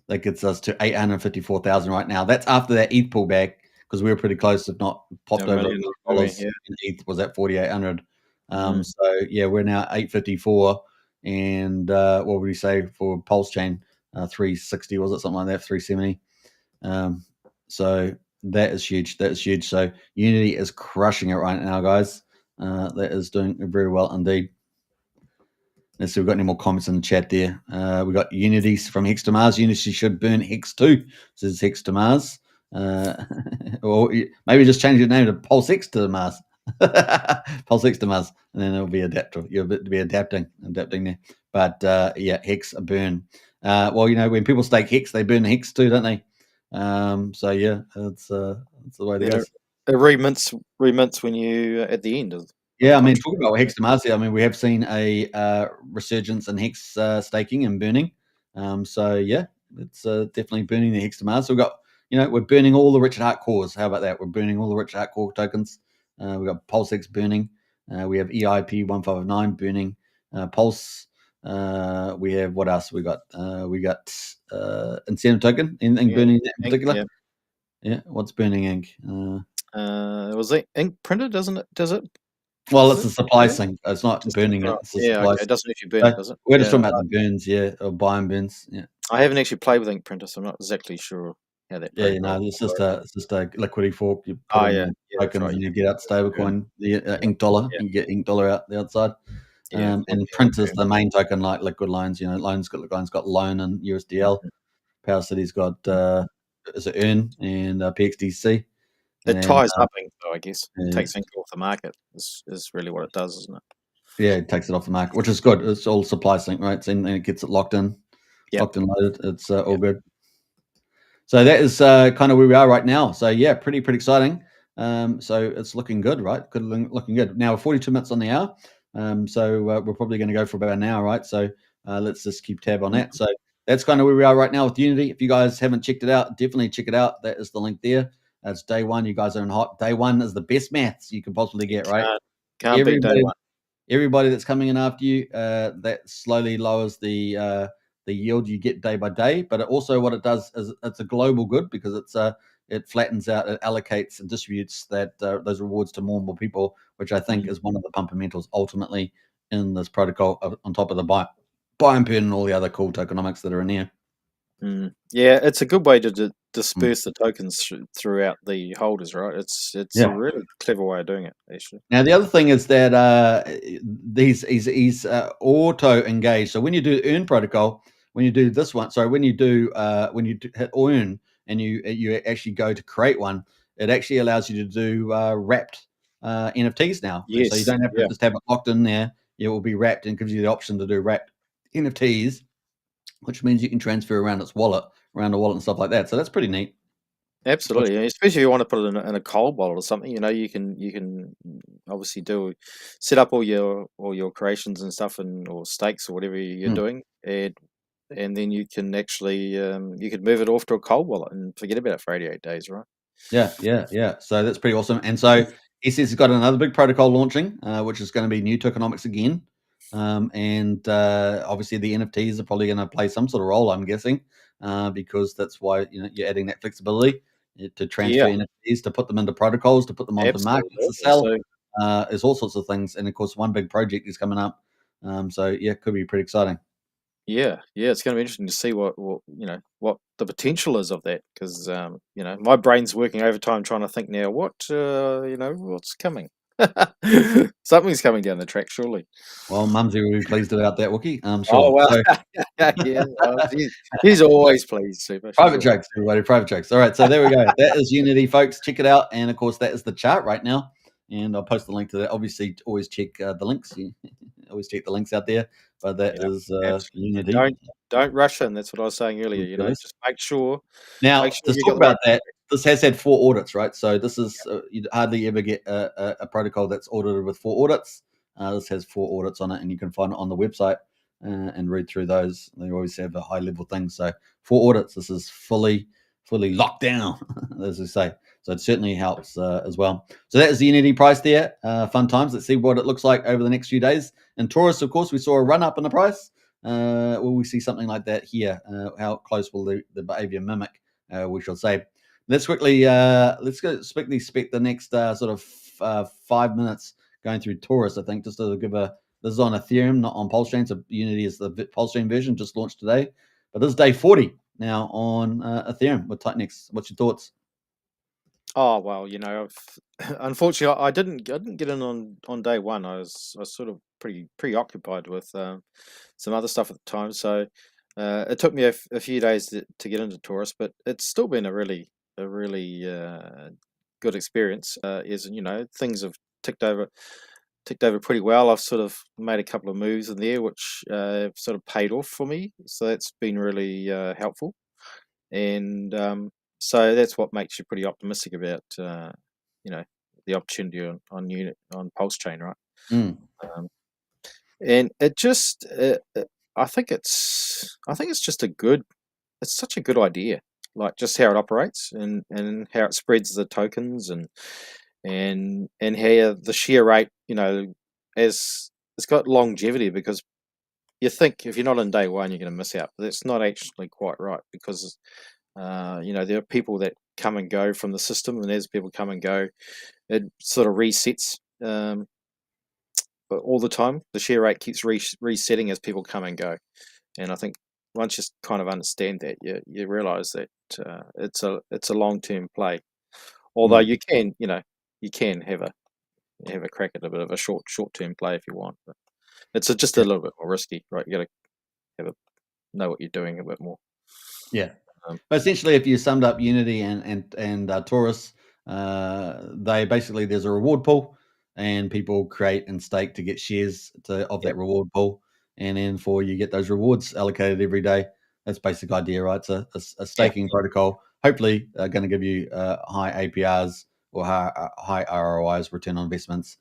That gets us to 854,000 right now. That's after that ETH pullback, because we were pretty close, if not popped A over million, $1 yeah. and ETH was at 4,800. Mm. So yeah, we're now 854, and what would we say for Pulse Chain? 360, was it, something like that? 370. So that is huge. That is huge. So Unity is crushing it right now, guys. That is doing very well indeed. Let's see if we've got any more comments in the chat there. We got Unity from Hex to Mars. Unity should burn Hex too, says Hex to Mars. Or maybe just change your name to Pulse X to Mars. Pulse X to Mars, and then it'll be adaptive. You'll be adapting there. But yeah, Hex a burn. Well, when people stake Hex, they burn Hex too, don't they? So yeah, it's the way it goes. It remints when you at the end of. Yeah, I mean, talking about Hex to Mars, I mean, we have seen a resurgence in Hex staking and burning. So yeah, it's definitely burning the Hex to Mars. So we've got, we're burning all the Richard Hart cores. How about that? We're burning all the Richard Hart core tokens. We've got Pulse X burning. We have EIP 159 burning. Pulse. We have, what else we got? We got Incentive token. Anything burning in particular? Yeah. What's burning ink? Was it ink printed? Does it? Well, it's a supply sync. It's not just burning it. It's a supply okay. It doesn't actually burn it, does it? We're just talking about the burns, or buying burns. Yeah. I haven't actually played with ink printer, so I'm not exactly sure how that. Yeah, it's just a liquidity fork. You put in tokens and you get out stablecoin, the ink dollar. You get ink dollar out the outside. And print is the main token, like liquid loans. Loans got loan and USDL. Power City's got is it earn and PXDC. It ties up ink, though, I guess. It takes ink off the market is really what it does, isn't it? Yeah, it takes it off the market, which is good. It's all supply sync, right? And it gets it locked in, locked and loaded. It's all good. So that is kind of where we are right now. So yeah, pretty exciting. So it's looking good, right? Looking good. Now we're 42 minutes on the hour. So we're probably going to go for about an hour, right? So let's just keep tab on that. So that's kind of where we are right now with Unity. If you guys haven't checked it out, definitely check it out. That is the link there. It's day one. You guys are in hot. Day one is the best maths you can possibly get, right? Can't beat day one. Everybody that's coming in after you, that slowly lowers the yield you get day by day. But what it does is it's a global good, because it flattens out, it allocates and distributes those rewards to more and more people, which I think is one of the fundamentals ultimately in this protocol, on top of the buy and burn and all the other cool tokenomics that are in here. Yeah, it's a good way to disperse the tokens throughout the holders, right? It's a really clever way of doing it, actually. Now the other thing is that he's auto engaged. So when you do earn protocol, when you do this one, when you hit earn and you actually go to create one, it actually allows you to do wrapped NFTs now. Yes. So you don't have to just have it locked in there. It will be wrapped, and gives you the option to do wrapped NFTs, which means you can transfer around the wallet and stuff like that. So that's pretty neat. Absolutely, especially if you want to put it in a cold wallet or something. You can obviously set up all your creations and stuff, or stakes or whatever you're doing, and then you can actually you could move it off to a cold wallet and forget about it for 88 days, right? Yeah. So that's pretty awesome. And so he says he's got another big protocol launching, which is going to be new tokenomics again. And obviously the NFTs are probably going to play some sort of role, I'm guessing, because that's why you're adding that flexibility to transfer NFTs, to put them into protocols, to put them onto markets to sell. There's all sorts of things, and of course, one big project is coming up. So yeah, it could be pretty exciting. Yeah, it's going to be interesting to see what the potential is of that, because my brain's working overtime trying to think now what's coming. Something's coming down the track, surely. Well, Mumsy will be pleased about that, Wookiee. I'm sure. Oh well, yeah, he's always pleased. Super. Private jokes, everybody. Private jokes. All right, so there we go. That is Unity, folks. Check it out, and of course, that is the chart right now. And I'll post the link to that. Obviously, always check the links. Always check the links out there. But that is Unity. Don't rush in. That's what I was saying earlier. Just make sure. Now, let's talk about that. This has had 4 audits, right? So this is you hardly ever get a protocol that's audited with 4 audits. This has 4 audits on it, and you can find it on the website and read through those. They always have a high-level thing. So 4 audits. This is fully locked down, as we say. So it certainly helps as well. So that is the Unity price there. Fun times. Let's see what it looks like over the next few days. In Taurus, of course, we saw a run up in the price. Will we see something like that here? How close will the behavior mimic? We shall say. let's quickly quickly spec the next sort of 5 minutes going through Taurus. I think just to give this is on Ethereum, not on Pulse Chain. So Unity is the Pulse Chain version, just launched today. But this is day 40 now on Ethereum with Titanix. What's your thoughts? Oh well, unfortunately, I didn't get in on day one. I was sort of pretty preoccupied with some other stuff at the time, so it took me a few days to get into Taurus, but it's still been a really good experience. Things have ticked over pretty well. I've sort of made a couple of moves in there, which sort of paid off for me, so that's been really helpful, and so that's what makes you pretty optimistic about the opportunity on Pulse Chain, right? Mm. And it just I think it's just it's such a good idea, like just how it operates and how it spreads the tokens and how the share rate, as it's got longevity, because you think if you're not in day one you're going to miss out, but that's not actually quite right, because there are people that come and go from the system, and as people come and go, it sort of resets all the time. The share rate keeps resetting as people come and go, and I think once you kind of understand that, you realise that it's a long-term play. Although you can have a crack at a bit of a short-term play if you want, but it's just a little bit more risky, right? You got to know what you're doing a bit more. Yeah. But essentially, if you summed up Unity and Taurus, they basically, there's a reward pool, and people create and stake to get shares of that reward pool, and then you get those rewards allocated every day. That's basic idea, right? It's a staking protocol, hopefully going to give you high APRs or high ROIs, return on investments,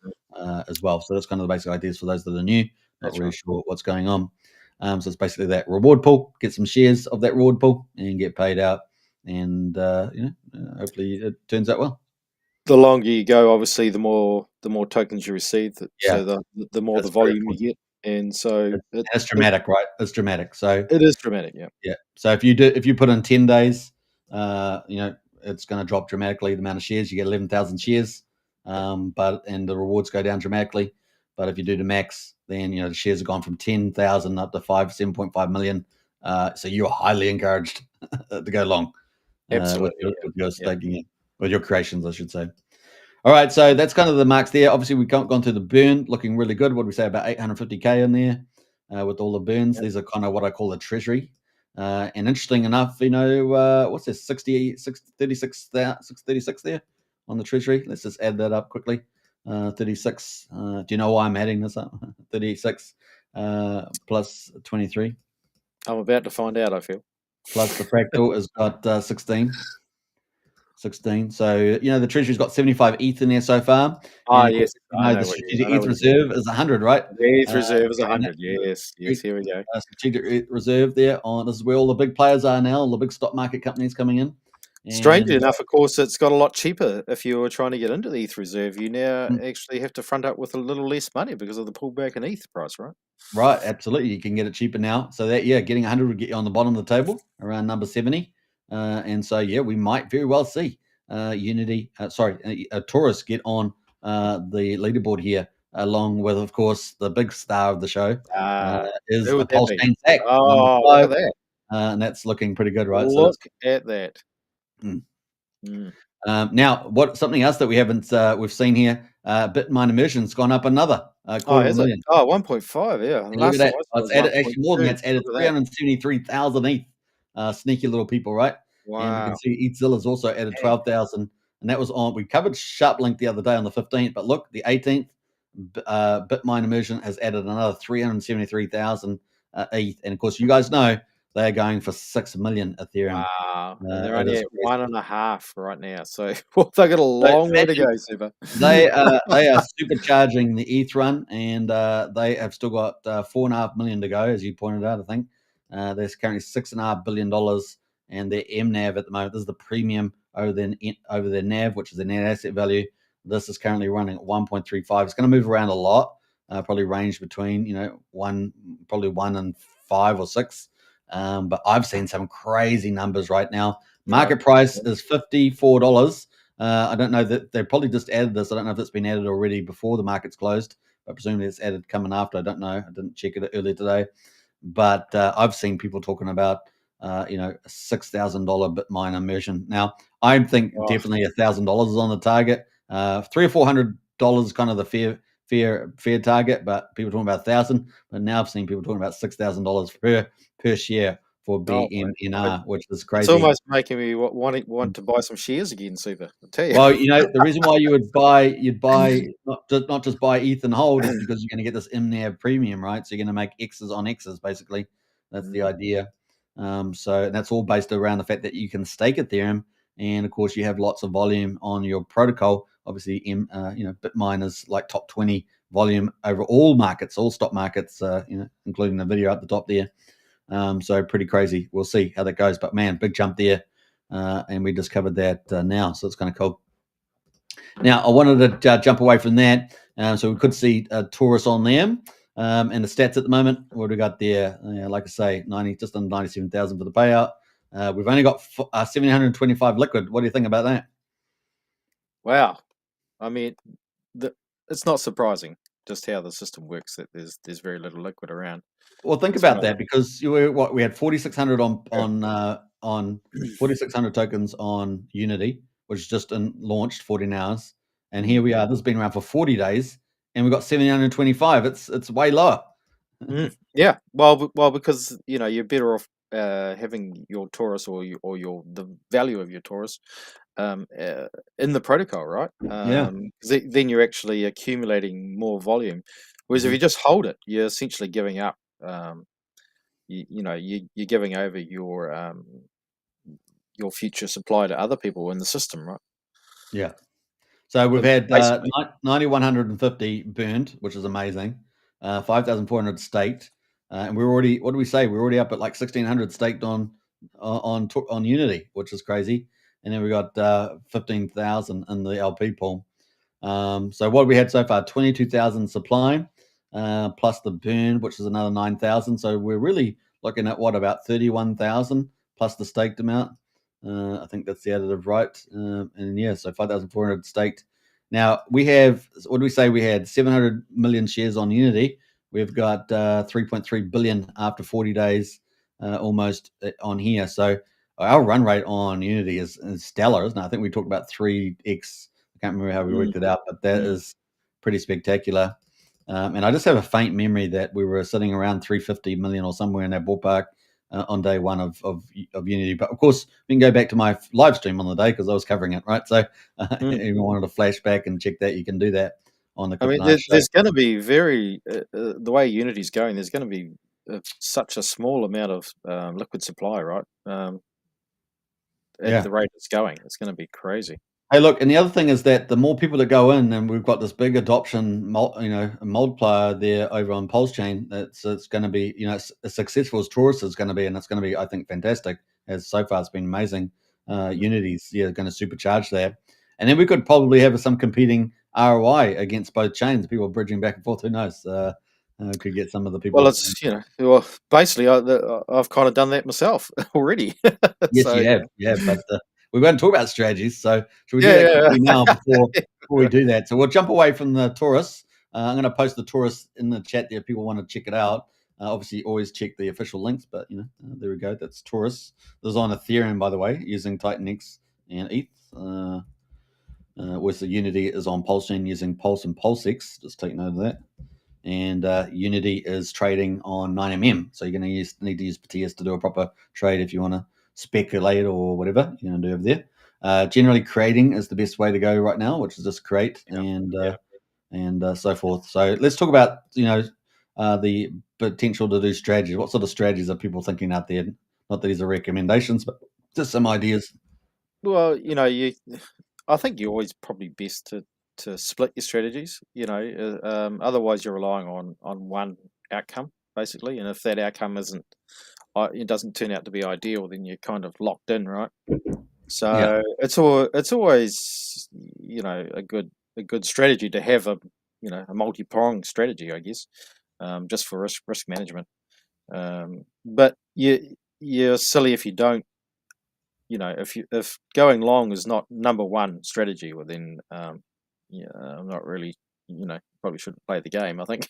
as well. So that's kind of the basic ideas for those that are new, not really sure what's going on. So it's basically that reward pool, get some shares of that reward pool and get paid out. And, hopefully it turns out well. The longer you go, obviously, the more tokens you receive. So the more the volume you get. And so it's dramatic, right? It's dramatic. So it is dramatic. Yeah. Yeah. So if you put in 10 days, it's going to drop dramatically. The amount of shares you get, 11,000 shares, and the rewards go down dramatically. But if you do the max, then the shares have gone from 10,000 up to 7.5 million. So you are highly encouraged to go long. Absolutely. With your staking, with your creations, I should say. All right, so that's kind of the marks there. Obviously, we've gone through the burn, looking really good. What do we say, about 850K in there with all the burns? These are kind of what I call the treasury. And interesting enough, what's this, 36 there on the treasury? Let's just add that up quickly. 36. Do you know why I'm adding this up? 36 plus 23. I'm about to find out, I feel. Plus the fractal has got 16. 16. So, the treasury's got 75 ETH in there so far. Yes. The strategic ETH reserve is 100, right? The ETH reserve is 100. Yes, here we go. Strategic reserve there. This is where all the big players are now, all the big stock market companies coming in. Strangely enough, of course, it's got a lot cheaper. If you were trying to get into the ETH reserve, you now actually have to front up with a little less money because of the pullback in ETH price, right? Right, absolutely. You can get it cheaper now. So that, getting 100 would get you on the bottom of the table, around number 70. And so, we might very well see Taurus get on the leaderboard here, along with, of course, the big star of the show is the Pulse Chain Stack. Oh, look at that. And that's looking pretty good, right? Look at that. Now, something else that we haven't we've seen here, Bitmine immersion's gone up another quarter of a million. 1.5, yeah. Look at that. It's added actually more than that. It's added 373,000 ETH. Sneaky little people, right? Wow. And you can see ETHzilla's also added 12,000, and that was on. We covered SharpLink the other day on the 15th, but look, the 18th, Bitmine immersion has added another 373,000 ETH, and of course, you guys know they are going for 6 million Ethereum. Wow. And they're only at 1.5 right now. So they've got a long way to go, Super. They are supercharging the ETH run, and they have still got $4.5 million to go, as you pointed out, I think. There's currently $6.5 billion, and their MNAV at the moment, this is the premium over their NAV, which is the net asset value. This is currently running at 1.35. It's going to move around a lot, probably range between, 1 and 5 or 6. But I've seen some crazy numbers right now. Market price is $54. I don't know that they probably just added this. I don't know if it's been added already before the market's closed, but presumably it's added coming after. I don't know. I didn't check it earlier today, but I've seen people talking about a $6,000 Bitmine immersion. Now, I think definitely $1,000 is on the target. $300 or $400 kind of the fair target, but people talking about 1,000. But now I've seen people talking about $6,000 per share for BMNR, which is crazy. It's almost making me want to buy some shares again, Super. I'll tell you. Well, the reason why you'd buy not just buy ETH and hold is because you're going to get this MNAV premium, right? So you're going to make X's on X's, basically. That's the idea. So that's all based around the fact that you can stake Ethereum, and of course you have lots of volume on your protocol. Obviously, Bitmine is like top 20 volume over all markets, all stock markets, including the video at the top there. So pretty crazy. We'll see how that goes. But man, big jump there. And we just covered that now. So it's kind of cool. Now, I wanted to jump away from that. So we could see Taurus on them. And the stats at the moment, what we got there? Like I say, just under 97,000 for the payout. We've only got 725 liquid. What do you think about that? Wow. I mean, it's not surprising just how the system works that there's very little liquid around. Well, think about that, because we had 4,600 on 4,600 tokens on Unity, which just launched 14 hours, and here we are. This has been around for 40 days, and we've got 725. It's way lower. Yeah, well, because you're better off having your Taurus or the value of your Taurus in the protocol, right? Yeah. Then you're actually accumulating more volume. Whereas if you just hold it, you're essentially giving up. You're giving over your future supply to other people in the system, right? Yeah. So we've had 9,150 burned, which is amazing. 5,400 staked, and we're already. What do we say? We're already up at like 1,600 staked on Unity, which is crazy. And then we got 15,000 in the LP pool. So what have we had so far? 22,000 supply, plus the burn, which is another 9,000. So we're really looking at about 31,000 plus the staked amount. I think that's the additive, right? And yeah, so 5,400 staked. Now we have, what do we say? We had 700 million shares on Unity. We've got 3.3 billion after 40 days, almost on here. So our run rate on Unity is stellar, isn't it? I think we talked about 3x. I can't remember how we worked it out, but that is pretty spectacular. And I just have a faint memory that we were sitting around 350 million or somewhere in that ballpark on day one of Unity. But of course, we can go back to my live stream on the day because I was covering it, right? So if you wanted to flash back and check that, you can do that on the. I mean, there's going to be the way Unity's going. There's going to be such a small amount of liquid supply, right? At the rate it's going, it's going to be crazy. Hey, look, and the other thing is that the more people that go in, and we've got this big adoption, multiplier there over on Pulse Chain. It's going to be, as successful as Taurus is going to be, and it's going to be, I think, fantastic. As so far, it's been amazing. Unity's going to supercharge that, and then we could probably have some competing ROI against both chains. People bridging back and forth. Who knows? Could get some of the people. Well, it's basically I've kind of done that myself already. Yes, you have. Yeah, but we're going to talk about strategies. So should we do that quickly now before we do that? So we'll jump away from the Taurus. I'm going to post the Taurus in the chat there if people want to check it out. Obviously, always check the official links, but there we go. That's Taurus. This is on Ethereum, by the way, using TitanX and ETH. Whereas the Unity is on Pulse Chain using Pulse and PulseX. Just take note of that. And Unity is trading on 9mm. So you're going to need to use Patias to do a proper trade if you want to speculate or whatever you're going to do over there. Generally, creating is the best way to go right now, which is just create and so forth. So let's talk about the potential to do strategies. What sort of strategies are people thinking out there? Not that these are recommendations, but just some ideas. Well, I think you're always probably best to split your strategies. Otherwise you're relying on one outcome basically, and if that outcome it doesn't turn out to be ideal, then you're kind of locked in, right? So it's always a good strategy to have a multi-pronged strategy, I guess, just for risk management. But you're silly if you don't if going long is not number one strategy, well then I'm not really, probably shouldn't play the game, I think.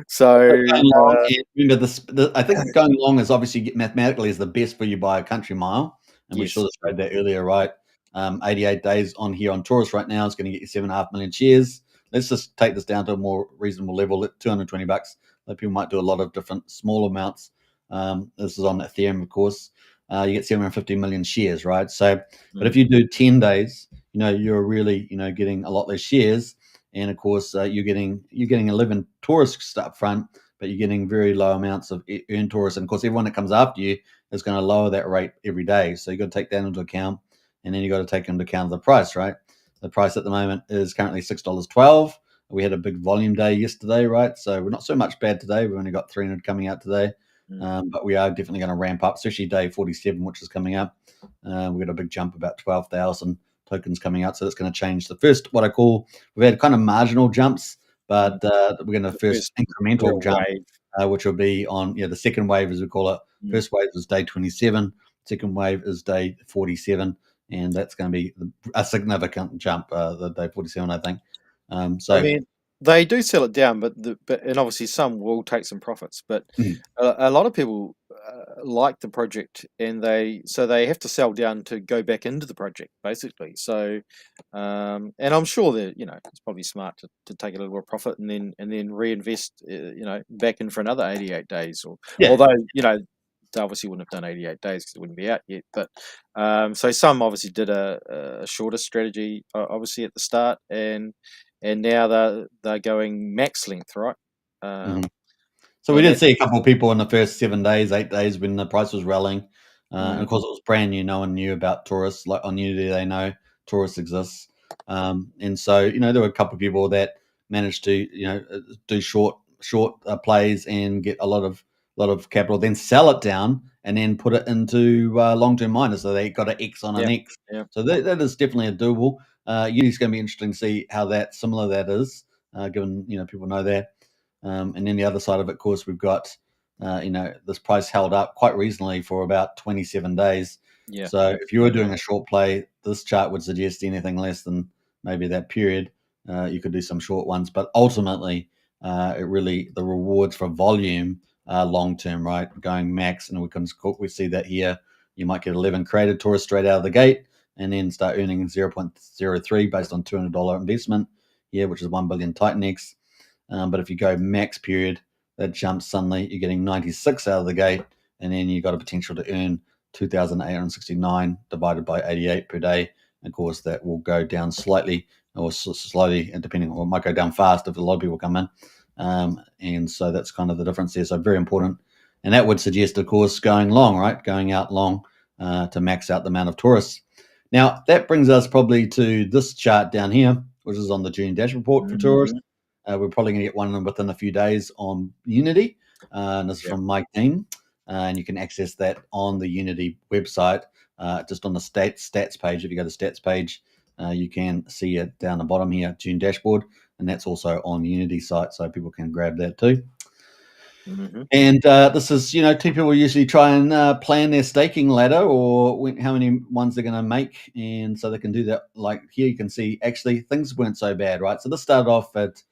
So Going long, and remember I think going long is obviously mathematically is the best for you by a country mile, and we yes, sort of showed that earlier, right? 88 days on here on Taurus right now is going to get you 7.5 million shares. Let's just take this down to a more reasonable level at $220. Like people might do a lot of different small amounts. This is on Ethereum, of course. You get 750 million shares, right? So, but if you do 10 days, you're really, getting a lot less shares. And of course, you're getting 11 Taurus up front, but you're getting very low amounts of earned Taurus. And of course, everyone that comes after you is going to lower that rate every day. So you got to take that into account, and then you got to take into account the price, right? The price at the moment is currently $6.12. We had a big volume day yesterday, right? So we're not so much bad today. We've only got 300 coming out today, but we are definitely going to ramp up, especially day 47, which is coming up. We've got a big jump, about 12,000 tokens coming out, so that's going to change the first, what I call, we've had kind of marginal jumps, but we're going to first incremental jump, which will be on the second wave, as we call it. First wave is day 27, second wave is day 47, and that's going to be a significant jump, the day 47, I think. So I mean, they do sell it down, but and obviously some will take some profits, but a lot of people like the project, and they have to sell down to go back into the project, basically. So, and I'm sure that it's probably smart to take a little bit of profit and then reinvest, back in for another 88 days, although they obviously wouldn't have done 88 days because it wouldn't be out yet. But so some obviously did a shorter strategy, obviously at the start, and now they're going max length, right? So we did see a couple of people in the first 7 days, 8 days when the price was rallying. And of course, it was brand new. No one knew about Taurus. Like on Unity, they know Taurus exists. And so, there were a couple of people that managed to, do short plays and get a lot of capital, then sell it down and then put it into long-term miners. So they got an X on an X. Yeah. So that is definitely a doable. Unity's going to be interesting to see how similar that is, given, people know that. And then the other side of it, of course, we've got, this price held up quite reasonably for about 27 days. Yeah. So if you were doing a short play, this chart would suggest anything less than maybe that period. You could do some short ones, but ultimately, the rewards for volume are long term, right? Going max, and we see that here. You might get 11 created Taurus straight out of the gate, and then start earning 0.03 based on $200 investment here, which is 1 billion Titanex. But if you go max period, that jumps suddenly. You're getting 96 out of the gate, and then you got a potential to earn 2,869 divided by 88 per day. And of course, that will go down slightly or slowly, and depending on, it might go down fast if a lot of people come in. And so that's kind of the difference there. So very important. And that would suggest, of course, going long, right? Going out long to max out the amount of Taurus. Now, that brings us probably to this chart down here, which is on the June dash report for Taurus. We're probably going to get one within a few days on Unity. And this is from Mike Dean. And you can access that on the Unity website, just on the stats page. If you go to the stats page, you can see it down the bottom here, June dashboard. And that's also on the Unity site, so people can grab that too. And this is, two people usually try and plan their staking ladder or how many ones they're going to make. And so they can do that. Like here, you can see actually things weren't so bad, right? So this started off at,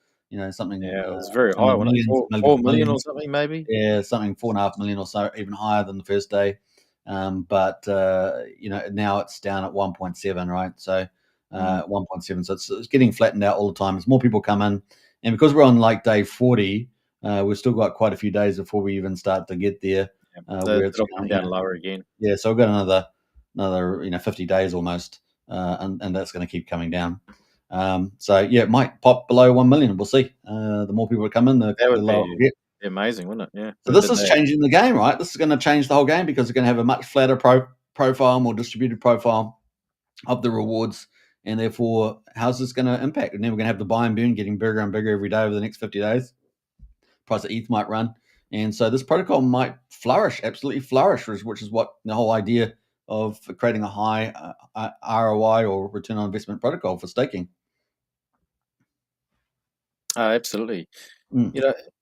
something. Yeah, it was very high. Millions, 4 million or something, maybe? Yeah, something 4.5 million or so, even higher than the first day. But now it's down at 1.7, right? So 1.7. So it's getting flattened out all the time. As more people come in. And because we're on like day 40, we've still got quite a few days before we even start to get there. Where it's it'll come down lower again. Yeah, so we've got another 50 days almost, and that's going to keep coming down. So it might pop below 1 million. We'll see. The more people come in, the lower we'll get. Amazing, wouldn't it? Yeah. So this is changing the game, right? This is going to change the whole game because we're going to have a much flatter profile, more distributed profile of the rewards, and therefore, how's this going to impact? And then we're going to have the buy and burn getting bigger and bigger every day over the next 50 days. Price of ETH might run. And so this protocol might flourish, absolutely flourish, which is what the whole idea of creating a high ROI or return on investment protocol for staking. Absolutely.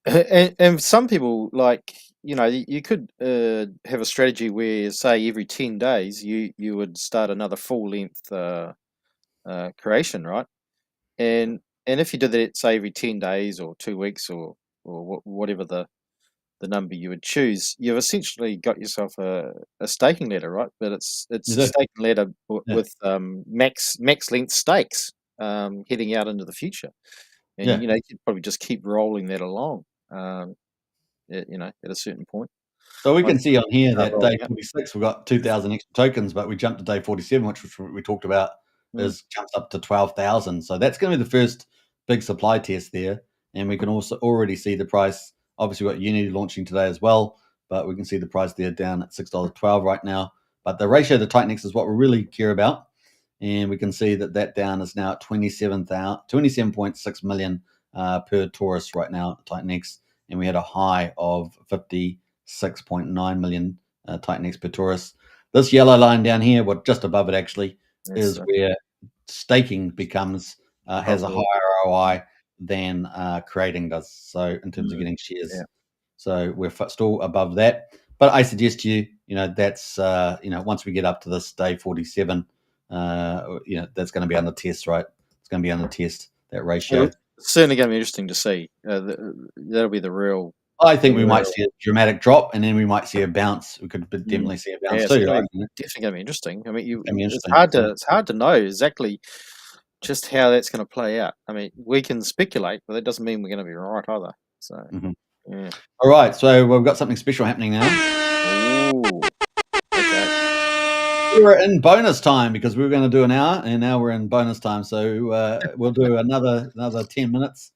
And some people, like, you could have a strategy where, say, every 10 days you would start another full length creation, right? And if you did that, say, every 10 days or 2 weeks or whatever the number you would choose, you've essentially got yourself a staking ladder, right? But it's You a do. staking ladder Yeah. with max length stakes heading out into the future, and Yeah. you could probably just keep rolling that along. At a certain point. So we Once can see on here start that day rolling out. 46, we've got 2,000 extra tokens, but we jumped to day 47, which we talked about, Mm. jumps up to 12,000. So that's going to be the first big supply test there. And we can also already see the price. Obviously, we've got Unity launching today as well, but we can see the price there down at $6.12 right now. But the ratio to Titanix is what we really care about. And we can see that down is now at 27.6 million per Taurus right now at Titanix. And we had a high of 56.9 million Titanix per Taurus. This yellow line down here, just above it actually, is where staking becomes has a higher ROI than creating does. So in terms of getting shares, yeah. so we're still above that. But I suggest to you, that's once we get up to this day 47, that's going to be under test, right? It's going to be under test, that ratio. It's certainly going to be interesting to see. That'll be the real. I think we might see a dramatic drop, and then we might see a bounce. We could definitely see a bounce it's too, right? definitely going to be interesting. I mean, Gonna be it's interesting. hard to know exactly just how that's going to play out. I mean, we can speculate, but that doesn't mean we're going to be right either. So, yeah. All right, so we've got something special happening now. Ooh. Okay. We're in bonus time because we were going to do an hour, and now we're in bonus time. So we'll do another 10 minutes.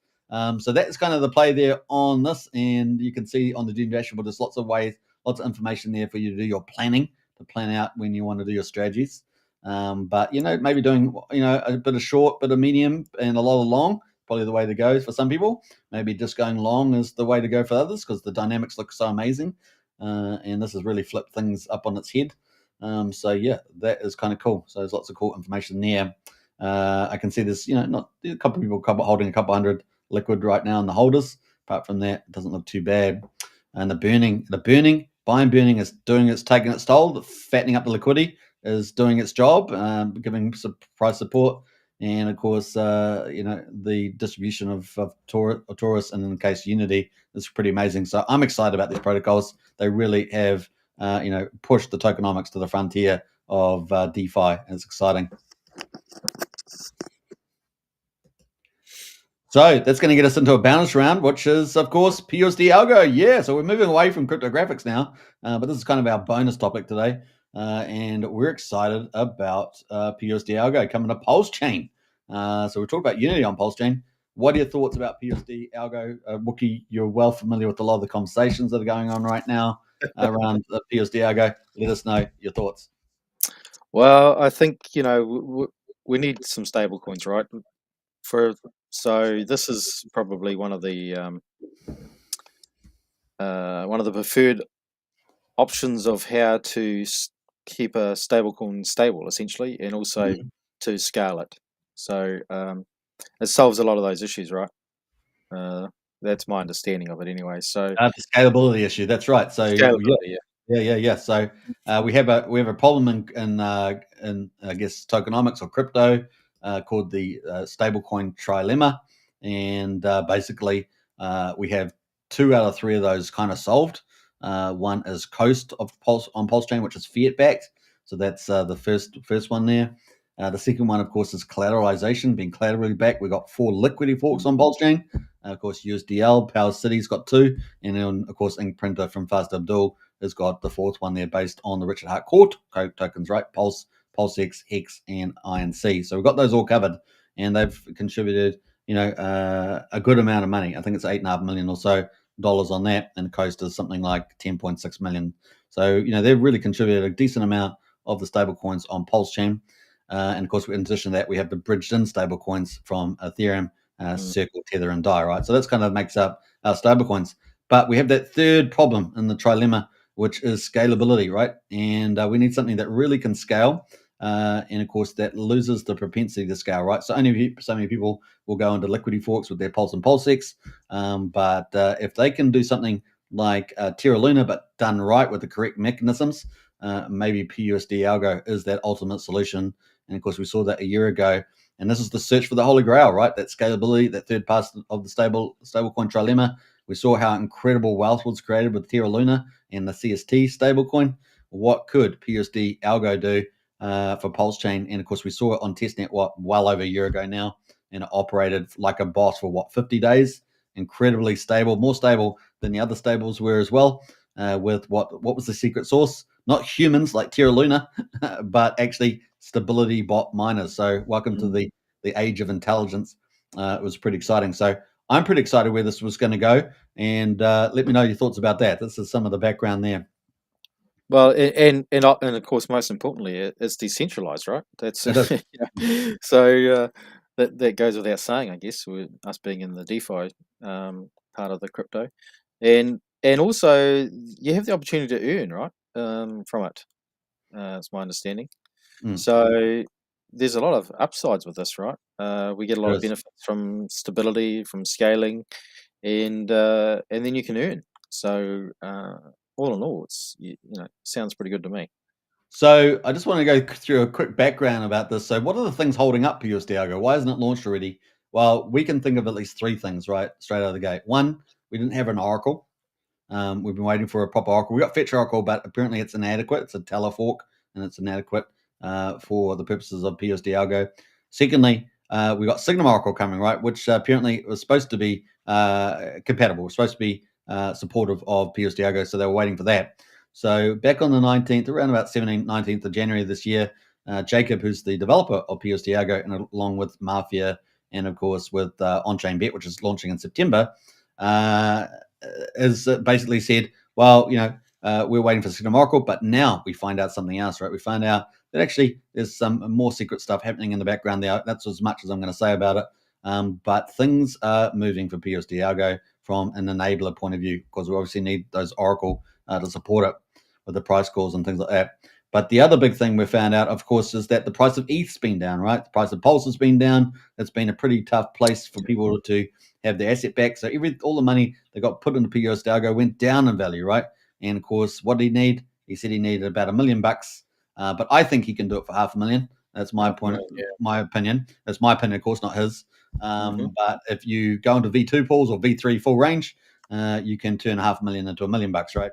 So that's kind of the play there on this, and you can see on the Doom dashboard, there's lots of ways, lots of information there for you to do your planning, to plan out when you want to do your strategies. But maybe doing a bit of short, bit of medium, and a lot of long, probably the way to go for some people. Maybe just going long is the way to go for others because the dynamics look so amazing, and this has really flipped things up on its head. So yeah, that is kind of cool. So there's lots of cool information there. I can see there's not a couple of people holding a couple hundred liquid right now in the holders. Apart from that, it doesn't look too bad. And the buy and burning is taking its toll. The fattening up the liquidity is doing its job, giving some price support. And of course, the distribution of Taurus and in the case Unity is pretty amazing. So I'm excited about these protocols. They really have push the tokenomics to the frontier of DeFi, and it's exciting. So that's going to get us into a bonus round, which is, of course, PUSD ALGO. Yeah, so we're moving away from cryptographics now, but this is kind of our bonus topic today, and we're excited about PUSD ALGO coming to Pulse Chain. So we talked about Unity on Pulse Chain. What are your thoughts about PUSD ALGO? Wookiee, you're well familiar with a lot of the conversations that are going on right now around the PUSD ALGO. Let us know your thoughts. Well, I think we need some stable coins, right? So this is probably one of the preferred options of how to keep a stablecoin stable, essentially, and also to scale it. So it solves a lot of those issues, right? That's my understanding of it, anyway. So the scalability issue. That's right. So scalability, yeah. So we have a problem in I guess tokenomics or crypto called the stablecoin trilemma, and basically we have 2 out of 3 of those kind of solved. One is Coast on Pulse Chain, which is fiat backed. So that's the first one there. The second one, of course, is collateralization, being collaterally backed. We've got 4 liquidity forks on Pulse Chain. Of course, USDL, Power City's got 2, and then of course Ink Printer from Fast Abdul has got the 4th one there based on the Richard Hart Court tokens, right? Pulse X, Hex, and INC. So we've got those all covered, and they've contributed, a good amount of money. I think it's $8.5 million or so dollars on that, and Coast is something like 10.6 million. So they've really contributed a decent amount of the stable coins on Pulse Chain. And of course, in addition to that, we have the bridged-in stable coins from Ethereum, Circle, Tether, and Dai, right? So that's kind of makes up our stable coins. But we have that third problem in the trilemma, which is scalability, right? And we need something that really can scale. And of course, that loses the propensity to scale, right? So only so many people will go into liquidity forks with their Pulse and Pulse X. But if they can do something like Terra Luna, but done right with the correct mechanisms, maybe PUSD Algo is that ultimate solution. And of course, we saw that a year ago. And this is the search for the Holy Grail, right? That scalability, that third part of the stablecoin trilemma. We saw how incredible wealth was created with Terra Luna and the CST stablecoin. What could PUSD Algo do for Pulse Chain? And of course, we saw it on testnet well over a year ago now, and it operated like a boss for 50 days. Incredibly stable, more stable than the other stables were as well. With what was the secret source? Not humans like Terra Luna, but actually stability bot miners. So welcome to the age of intelligence. It was pretty exciting. So I'm pretty excited where this was going to go, and let me know your thoughts about that. This is some of the background there. Well, and of course, most importantly, it's decentralized, right? That's so that goes without saying, I guess, with us being in the DeFi part of the crypto, and also you have the opportunity to earn, right, from it. It's my understanding. So there's a lot of upsides with this, right? We get a lot of benefits from stability, from scaling, and then you can earn. So all in all, it's sounds pretty good to me. So I just want to go through a quick background about this. So what are the things holding up PUSD Algo? Why isn't it launched already? Well, we can think of at least three things, right, straight out of the gate. One, we didn't have an oracle. We've been waiting for a proper oracle. We got Fetch Oracle, but apparently it's inadequate. It's a telefork, and it's inadequate for the purposes of PUSD Algo. Secondly, we got Signum Oracle coming, right, which apparently was supposed to be compatible. It was supposed to be supportive of PUSD Algo, so they were waiting for that. So back on the 19th, around about 17th, 19th of January this year, Jacob, who's the developer of PUSD Algo, and along with Mafia and, of course, with On-Chain Bet, which is launching in September, has basically said, well, we're waiting for Signum Oracle, but now we find out something else, right? We find out that actually there's some more secret stuff happening in the background there. That's as much as I'm going to say about it. But things are moving for PUSD Algo from an enabler point of view, because we obviously need those Oracle to support it with the price calls and things like that. But the other big thing we found out, of course, is that the price of ETH's been down, right? The price of Pulse has been down. It's been a pretty tough place for people to have their asset back. So all the money that got put into PUSD Algo went down in value, right? And of course, what did he need? He said he needed about $1 million. But I think he can do it for $500,000. That's my point. My opinion. That's my opinion, of course, not his. But if you go into V2 pools or V3 full range, you can turn $500,000 into $1 million, right?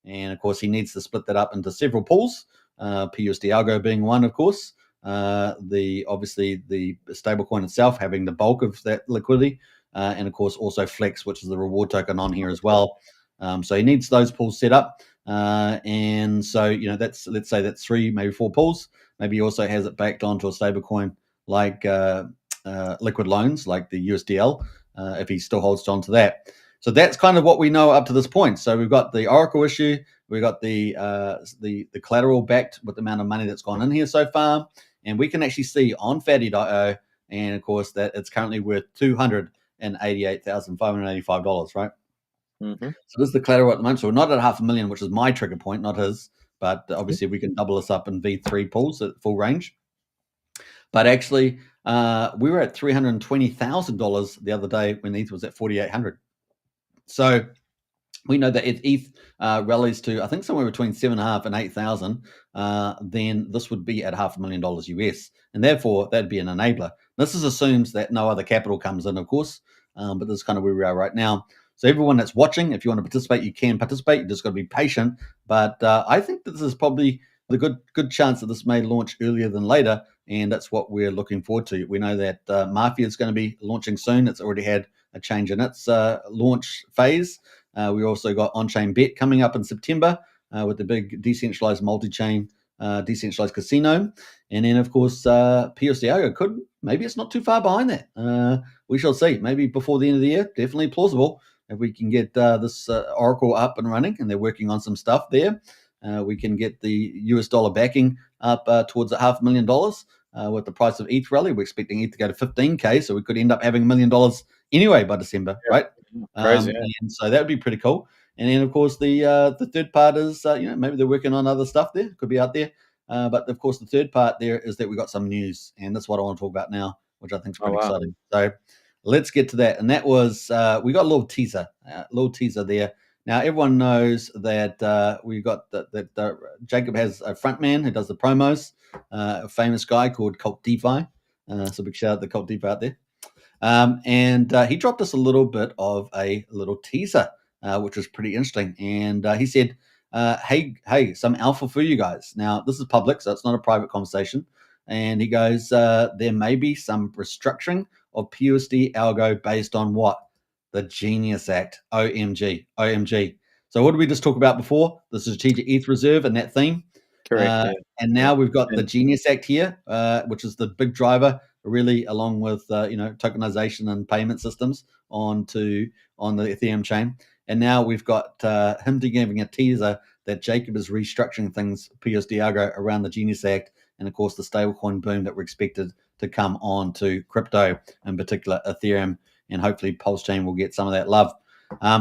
And of course, he needs to split that up into several pools. PUSD Algo being one, of course. Obviously the stablecoin itself having the bulk of that liquidity, and of course also Flex, which is the reward token on here as well. So he needs those pools set up, and so let's say that's 3, maybe 4 pools. Maybe he also has it backed onto a stablecoin like liquid loans, like the USDL, if he still holds on to that. So that's kind of what we know up to this point. So we've got the Oracle issue, we've got the collateral backed with the amount of money that's gone in here so far, and we can actually see on Fatty.io, and of course that it's currently worth $288,585, right? So this is the collateral at the moment. So we're not at $500,000, which is my trigger point, not his. But obviously we can double this up in V3 pools at full range. But actually, we were at $320,000 the other day when ETH was at $4,800. So we know that if ETH rallies to, I think, somewhere between 7.5 and 8,000, then this would be at $500,000 US, and therefore that'd be an enabler. This assumes that no other capital comes in, of course, but this is kind of where we are right now. So everyone that's watching, if you want to participate, you can participate. You just got to be patient. But I think that this is probably the good chance that this may launch earlier than later, and that's what we're looking forward to. We know that Mafia is going to be launching soon. It's already had a change in its launch phase. We also got On-Chain Bet coming up in September with the big decentralized multi-chain, decentralized casino. And then, of course, PUSD Algo maybe it's not too far behind that. We shall see. Maybe before the end of the year, definitely plausible. If we can get this Oracle up and running, and they're working on some stuff there, we can get the US dollar backing up towards $500,000 with the price of ETH rally. We're expecting ETH to go to 15K, so we could end up having $1 million anyway by December, right? Crazy, and so that would be pretty cool. And then, of course, the third part is, maybe they're working on other stuff there. Could be out there. But, of course, the third part there is that we got some news, and that's what I want to talk about now, which I think is pretty exciting. So let's get to that. And that was we got a little teaser there. Now, everyone knows that we got that Jacob has a front man who does the promos, a famous guy called Cult DeFi. So big shout out to Cult DeFi out there. And he dropped us a little bit of a little teaser, which was pretty interesting. And he said, hey, some alpha for you guys. Now, this is public, so it's not a private conversation. And he goes, there may be some restructuring of PUSD algo based on what? The Genius Act. OMG. OMG. So what did we just talk about before? The Strategic ETH Reserve and that theme. Correct. And now we've got the Genius Act here, which is the big driver, really, along with tokenization and payment systems on the Ethereum chain. And now we've got him giving a teaser that Jacob is restructuring things, PUSD algo, around the Genius Act, and of course the stablecoin boom that we're expected to come on to crypto, in particular Ethereum, and hopefully Pulse Chain will get some of that love.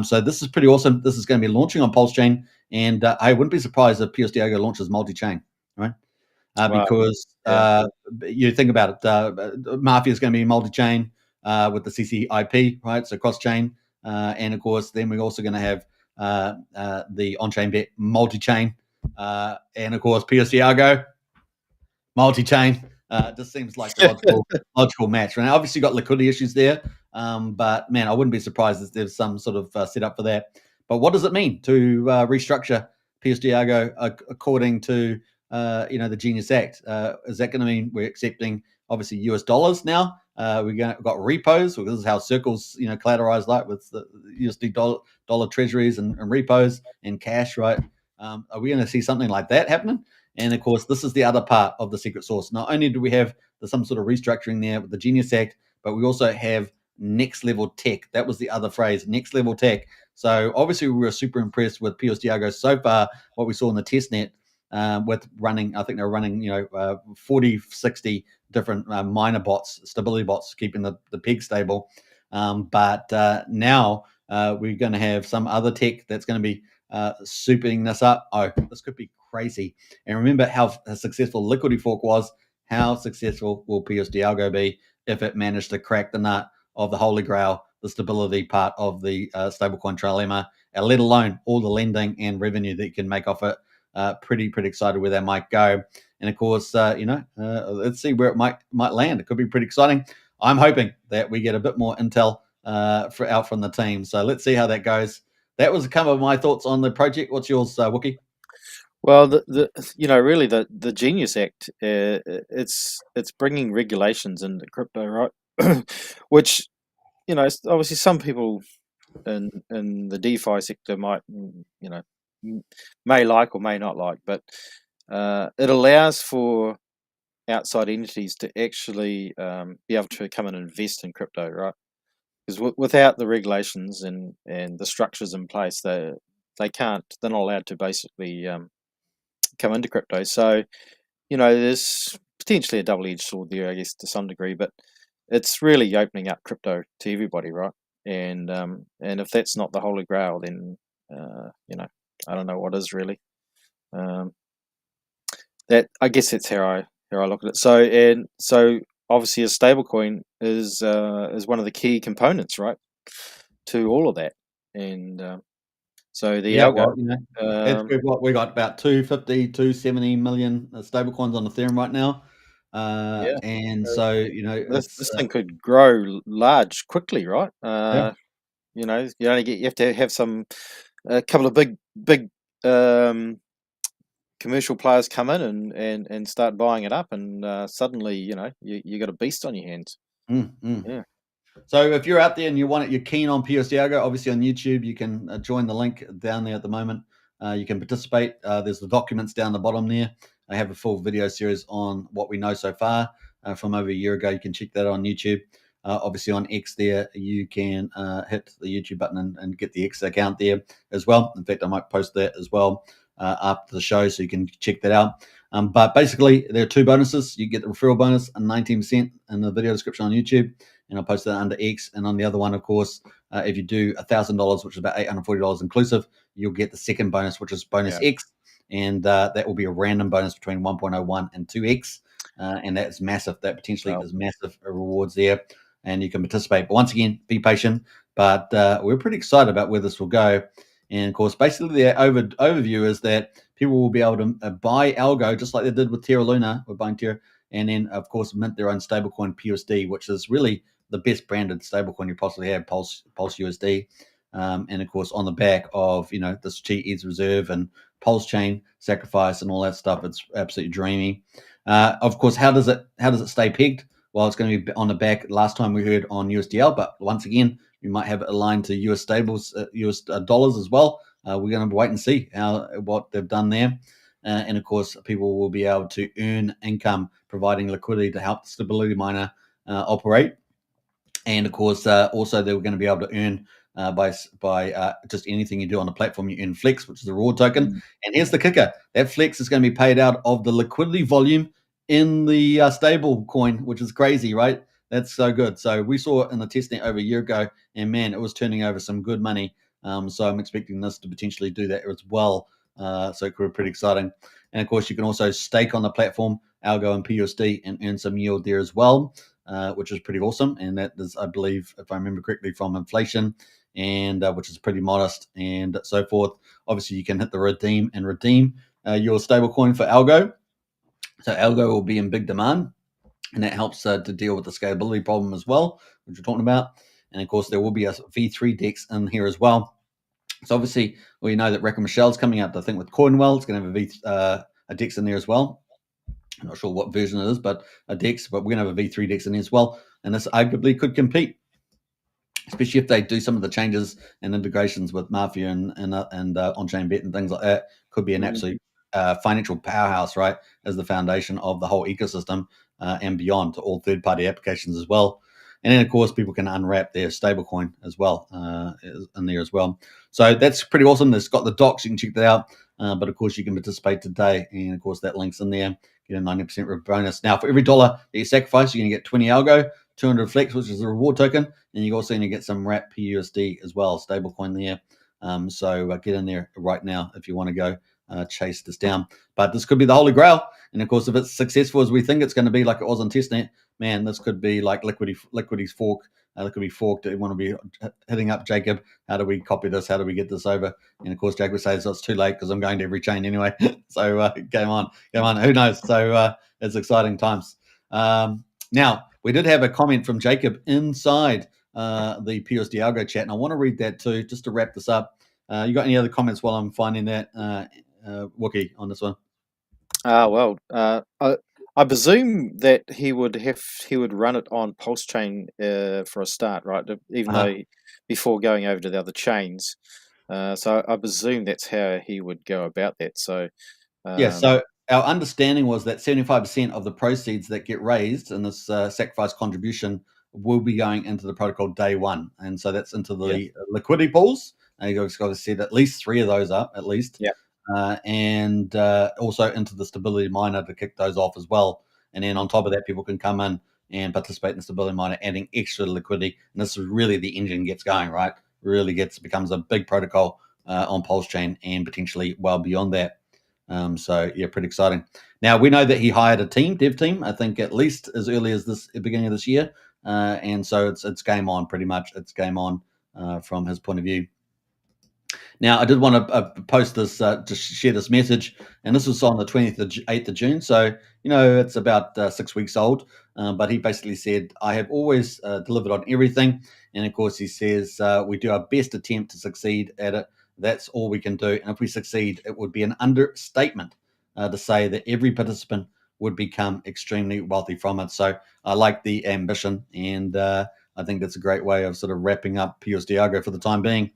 So this is pretty awesome. This is going to be launching on Pulse Chain, and I wouldn't be surprised if PUSD algo launches multi-chain, right? Because you think about it, Mafia is going to be multi-chain with the CCIP, right? So cross-chain, and of course, then we're also going to have the on-chain bet multi-chain, and of course, PUSD algo multi-chain. Just seems like the logical match. Right? Obviously, got liquidity issues there, but man, I wouldn't be surprised if there's some sort of setup for that. But what does it mean to restructure PUSD algo according to the Genius Act? Is that going to mean we're accepting obviously US dollars now? We've got repos. This is how Circle's collateralized, like with the USD dollar treasuries and repos and cash, right? Are we going to see something like that happening? And of course, this is the other part of the secret sauce. Not only do we have some sort of restructuring there with the Genius Act, but we also have next level tech. That was the other phrase, next level tech. So obviously, we were super impressed with PUSD algo so far. What we saw in the testnet with running, I think they were running 40, 60 different miner bots, stability bots, keeping the peg stable. But now we're going to have some other tech that's going to be souping this up. Oh, this could be crazy. And remember how successful Liquidity Fork was. How successful will PUSD algo be if it managed to crack the nut of the Holy Grail, the stability part of the stablecoin trilemma, let alone all the lending and revenue that you can make off it? Pretty excited where that might go. And of course, let's see where it might land. It could be pretty exciting. I'm hoping that we get a bit more intel out from the team. So let's see how that goes. That was kind of my thoughts on the project. What's yours, Wookiee? Well, really the Genius Act, it's bringing regulations into crypto, right? Which, obviously some people in the DeFi sector might, may like or may not like, but it allows for outside entities to actually be able to come and invest in crypto, right? Because without the regulations and the structures in place, they're not allowed to basically come into crypto. So, there's potentially a double-edged sword there, I guess, to some degree, but it's really opening up crypto to everybody, right? And if that's not the Holy Grail, then I don't know what is really. That, I guess, that's how I look at it. So obviously a stablecoin is one of the key components, right, to all of that. And so the algo, we got about 250, 270 million stablecoins on Ethereum right now. And so this thing could grow large quickly, right? You have to have a couple of big commercial players come in and start buying it up, and suddenly you got a beast on your hands. Yeah. So if you're out there and you're keen on PUSD algo, obviously on YouTube you can join the link down there at the moment. You can participate. There's the documents down the bottom there. I have a full video series on what we know so far from over a year ago. You can check that on YouTube. Obviously on X there, you can hit the YouTube button and get the X account there as well. In fact, I might post that as well after the show, so you can check that out. But basically, there are two bonuses. You get the referral bonus and 19% in the video description on YouTube, and I'll post that under X. And on the other one, of course, if you do $1,000, which is about $840 inclusive, you'll get the second bonus, which is bonus X, and that will be a random bonus between 1.01 and 2X, and that's massive. That potentially is massive rewards there, and you can participate. But once again, be patient. But we're pretty excited about where this will go. And of course, basically the overview is that people will be able to buy ALGO just like they did with Terra Luna, with buying Terra, and then of course mint their own stablecoin PUSD, which is really the best branded stablecoin you possibly have, Pulse USD. And of course, on the back of this Cheat Reserve and Pulse Chain sacrifice and all that stuff, it's absolutely dreamy. Of course, how does it stay pegged? Well, it's going to be on the back. Last time we heard on USDL, but once again, we might have it aligned to US stables, US dollars as well. We're going to wait and see what they've done there. And of course, people will be able to earn income, providing liquidity to help the stability miner operate. And of course, also they were going to be able to earn by just anything you do on the platform. You earn Flex, which is a reward token. And here's the kicker: that Flex is going to be paid out of the liquidity volume in the stable coin, which is crazy, right? That's so good. So we saw it in the testnet over a year ago, and man, it was turning over some good money. So I'm expecting this to potentially do that as well. So it could be pretty exciting. And of course, you can also stake on the platform, ALGO and PUSD, and earn some yield there as well, which is pretty awesome. And that is, I believe, if I remember correctly, from inflation, and which is pretty modest and so forth. Obviously, you can hit the redeem your stablecoin for ALGO. So ALGO will be in big demand, and that helps to deal with the scalability problem as well, which we're talking about. And of course, there will be a V3 DEX in here as well. So obviously, we know that Reckon Michelle's coming out, I think, with Coinwell. It's going to have a DEX in there as well. I'm not sure what version it is, but a DEX. But we're going to have a V3 DEX in there as well. And this arguably could compete, especially if they do some of the changes and integrations with Mafia and on-chain bet and things like that. Could be an absolute financial powerhouse, right, as the foundation of the whole ecosystem and beyond to all third-party applications as well. And then, of course, people can unwrap their stablecoin as well in there as well. So that's pretty awesome. It's got the docs. You can check that out. But, of course, you can participate today. And, of course, that link's in there. Get a 90% bonus. Now, for every $1 that you sacrifice, you're going to get 20 ALGO, 200 Flex, which is a reward token. And you're also going to get some wrap PUSD as well, stablecoin there. So get in there right now if you want to go chase this down. But this could be the holy grail. And, of course, if it's successful as we think it's going to be, like it was on testnet, man, this could be like Liquidity's fork. It could be forked. You want to be hitting up Jacob. How do we copy this? How do we get this over? And of course, Jacob says it's too late because I'm going to every chain anyway. So game on. Who knows? So it's exciting times. Now, we did have a comment from Jacob inside the PUSD Algo chat, and I want to read that too, just to wrap this up. You got any other comments while I'm finding that, Wookiee, on this one? Well, I presume that he would run it on Pulse Chain for a start, right? Even though before going over to the other chains. So I presume that's how he would go about that. So yeah. So our understanding was that 75% of the proceeds that get raised in this sacrifice contribution will be going into the protocol day one, and so that's into the liquidity pools. And you've got to set at least 3 of those up, at least. Yeah. And also into the stability miner to kick those off as well. And then on top of that, people can come in and participate in the stability miner, adding extra liquidity. And this is really the engine gets going, right? Really becomes a big protocol on Pulse Chain and potentially well beyond that. So yeah, pretty exciting. Now we know that he hired a dev team, I think at least as early as the beginning of this year. And so it's game on pretty much. It's game on from his point of view. Now, I did want to post this, just share this message, and this was on the 8th of June. So, it's about 6 weeks old, but he basically said, I have always delivered on everything. And of course, he says, we do our best attempt to succeed at it. That's all we can do. And if we succeed, it would be an understatement to say that every participant would become extremely wealthy from it. So I like the ambition, and I think that's a great way of sort of wrapping up PUSD Algo for the time being.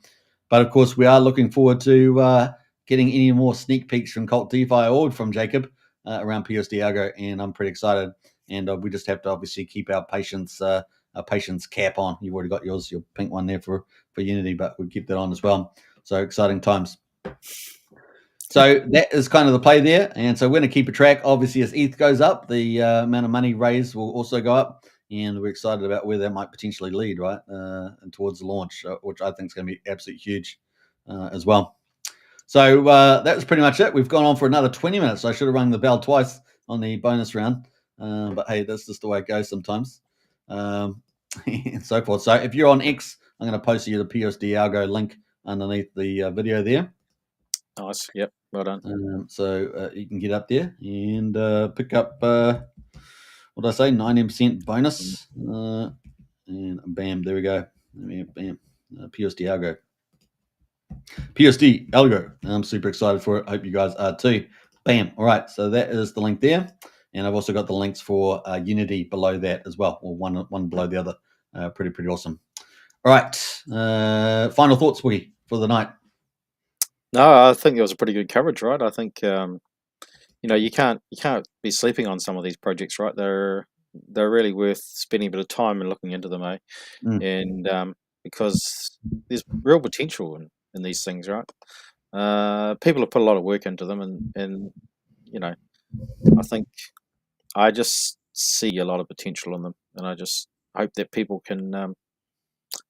But of course, we are looking forward to getting any more sneak peeks from Cult DeFi or from Jacob around PUSD Algo, and I'm pretty excited. And we just have to obviously keep our patience cap on. You've already got your pink one there for Unity, but we keep that on as well. So exciting times. So that is kind of the play there, and so we're going to keep a track. Obviously, as ETH goes up, the amount of money raised will also go up. And we're excited about where that might potentially lead, right, and towards the launch, which I think is going to be absolutely huge as well. So that was pretty much it. We've gone on for another 20 minutes. I should have rung the bell twice on the bonus round. But, hey, that's just the way it goes sometimes and so forth. So if you're on X, I'm going to post you the PUSD Algo link underneath the video there. Nice. Yep. Well done. So you can get up there and pick up, what did I say, 90% bonus. And bam, there we go. Bam. PUSD ALGO. PUSD ALGO. I'm super excited for it. Hope you guys are too. Bam. All right. So that is the link there. And I've also got the links for Unity below that as well, or one below the other. Pretty awesome. All right. Final thoughts, Wookiee, for the night. No, I think it was a pretty good coverage, right? I think you can't be sleeping on some of these projects, right? They're really worth spending a bit of time and looking into them, and because there's real potential in these things, right? People have put a lot of work into them, and I think I just see a lot of potential in them, and I just hope that people can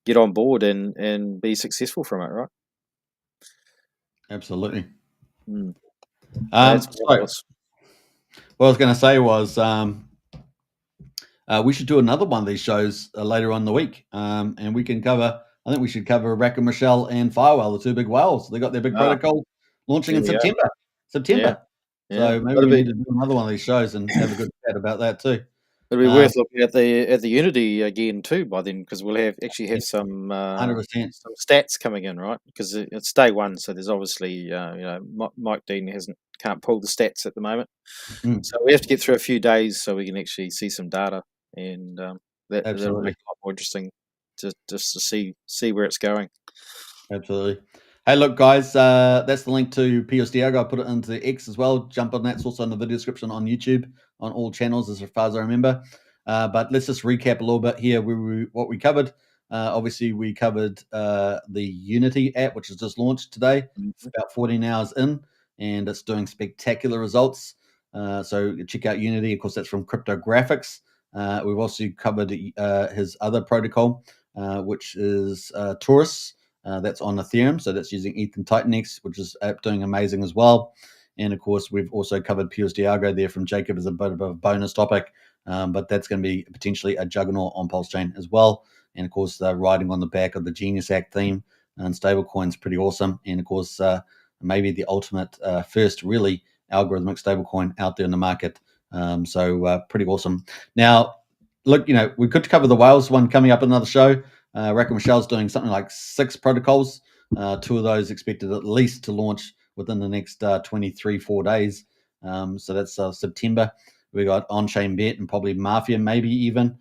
get on board and be successful from it, right? Absolutely. That's So, what I was going to say was we should do another one of these shows later on in the week, and we can cover. I think we should cover Rack and Michelle and Firewell, the two big whales. They got their big protocol launching in September. So maybe we need to do another one of these shows and have a good chat about that too. It'll be worth looking at the Unity again too by then, because we'll have some 100%. some stats coming in, right? Because it's day one, so there's obviously Mike Dean can't pull the stats at the moment, so we have to get through a few days so we can actually see some data, and that'll make it a lot more interesting just to see where it's going. Absolutely. Hey, look, guys, that's the link to PUSD ALGO. I put it into the X as well. Jump on that. It's also in the video description on YouTube on all channels as far as I remember. But let's just recap a little bit here what we covered. Obviously, we covered the Unity app, which has just launched today. It's about 14 hours in, and it's doing spectacular results. So check out Unity. Of course, that's from Cryptographics. We've also covered his other protocol, which is Taurus. That's on Ethereum, so that's using ETH and Titanx, which is doing amazing as well. And of course, we've also covered PUSD ALGO there from Jacob as a bit of a bonus topic, but that's going to be potentially a juggernaut on Pulse Chain as well. And of course, riding on the back of the Genius Act theme and stablecoins, pretty awesome. And of course, maybe the ultimate first really algorithmic stablecoin out there in the market. So pretty awesome. Now, look, we could cover the whales one coming up in another show. Rack and Michelle's doing something like 6 protocols. 2 of those expected at least to launch within the next 4 days. So that's September. We got On-Chain Bet and probably Mafia, maybe even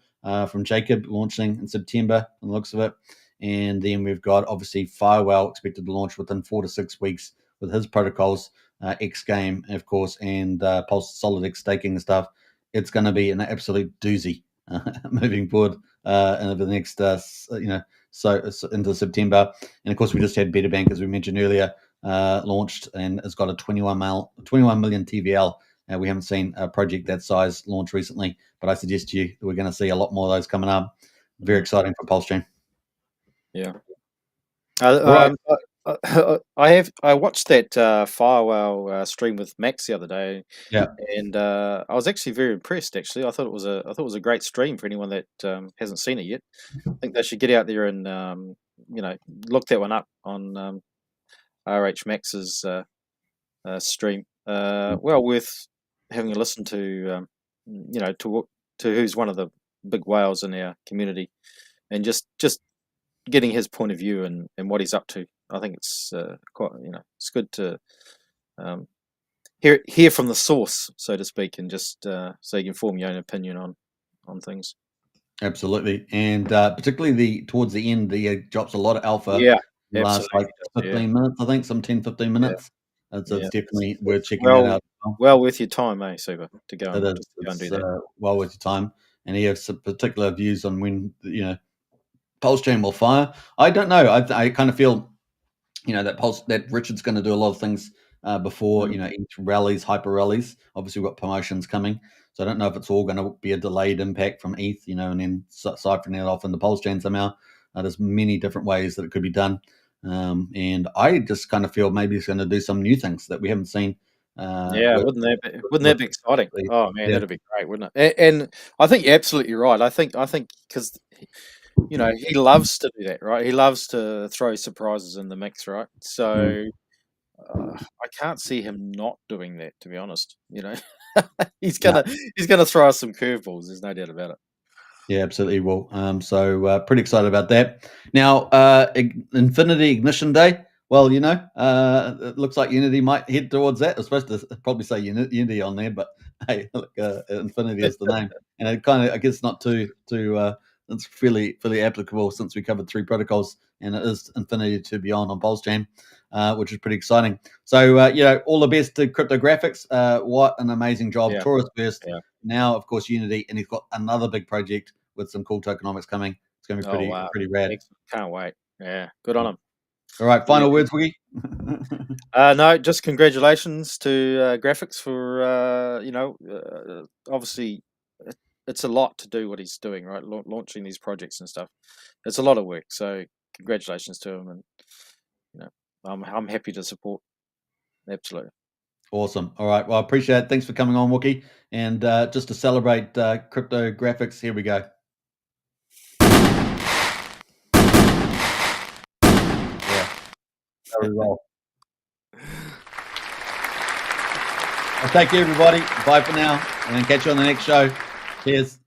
from Jacob launching in September, on the looks of it. And then we've got obviously Firewell expected to launch within 4 to 6 weeks with his protocols, X Game, of course, and Pulse Solid X staking and stuff. It's going to be an absolute doozy moving forward over the next, so into September. And of course, we just had Better Bank, as we mentioned earlier, launched, and it's got a 21 million TVL. We haven't seen a project that size launch recently, but I suggest to you that we're going to see a lot more of those coming up. Very exciting for Pulse Chain. Yeah. I watched that Firewell stream with Max the other day. Yeah. And I was actually very impressed. Actually, I thought it was a great stream for anyone that hasn't seen it yet. I think they should get out there and look that one up on RH Max's stream. Well worth having a listen to. To who's one of the big whales in our community, and just getting his point of view and what he's up to. I think it's quite it's good to hear from the source, so to speak, and just so you can form your own opinion on things. Absolutely, and particularly towards the end, he drops a lot of alpha. Yeah, last like 15 minutes, I think, some 10-15 minutes. So it's definitely worth checking that out. Well worth your time, Super, to go and do that. Well worth your time, and he has some particular views on when Pulse Chain will fire. I don't know. I kind of feel that Richard's going to do a lot of things before each rallies, hyper rallies. Obviously, we've got promotions coming, so I don't know if it's all going to be a delayed impact from ETH, and then ciphering it off in the Pulse Chain somehow. There's many different ways that it could be done, and I just kind of feel maybe he's going to do some new things that we haven't seen. Wouldn't that be exciting? Oh man, that'd be great, wouldn't it? And I think you're absolutely right. I think because you know, he loves to do that, right? He loves to throw surprises in the mix, right? So I can't see him not doing that, to be honest. You know, he's gonna throw us some curveballs. There's no doubt about it. Yeah, absolutely will. So pretty excited about that. Now, Infinity Ignition Day. Well, you know, it looks like Unity might head towards that. I was supposed to probably say Unity on there, but hey, look, Infinity is the name, and it kind of, I guess, not too. It's fairly applicable since we covered 3 protocols, and it is Infinity to Beyond on Pulse Chain, which is pretty exciting. So, you know, all the best to Cryptographics. What an amazing job, Yeah. Taurus first. Yeah. Now, of course, Unity, and he's got another big project with some cool tokenomics coming. It's going to be pretty rad. Excellent. Can't wait. Yeah, good on him. All right, final words, Wookiee. No, just congratulations to Graphics for you know, obviously it's a lot to do what he's doing, right? Launching these projects and stuff. It's a lot of work. So congratulations to him, and you know, I'm happy to support. Absolutely. Awesome. All right. Well, I appreciate it. Thanks for coming on, Wookiee. And just to celebrate Cryptographics, here we go. Yeah. Very well. Well, thank you, everybody. Bye for now, and then catch you on the next show. Cheers.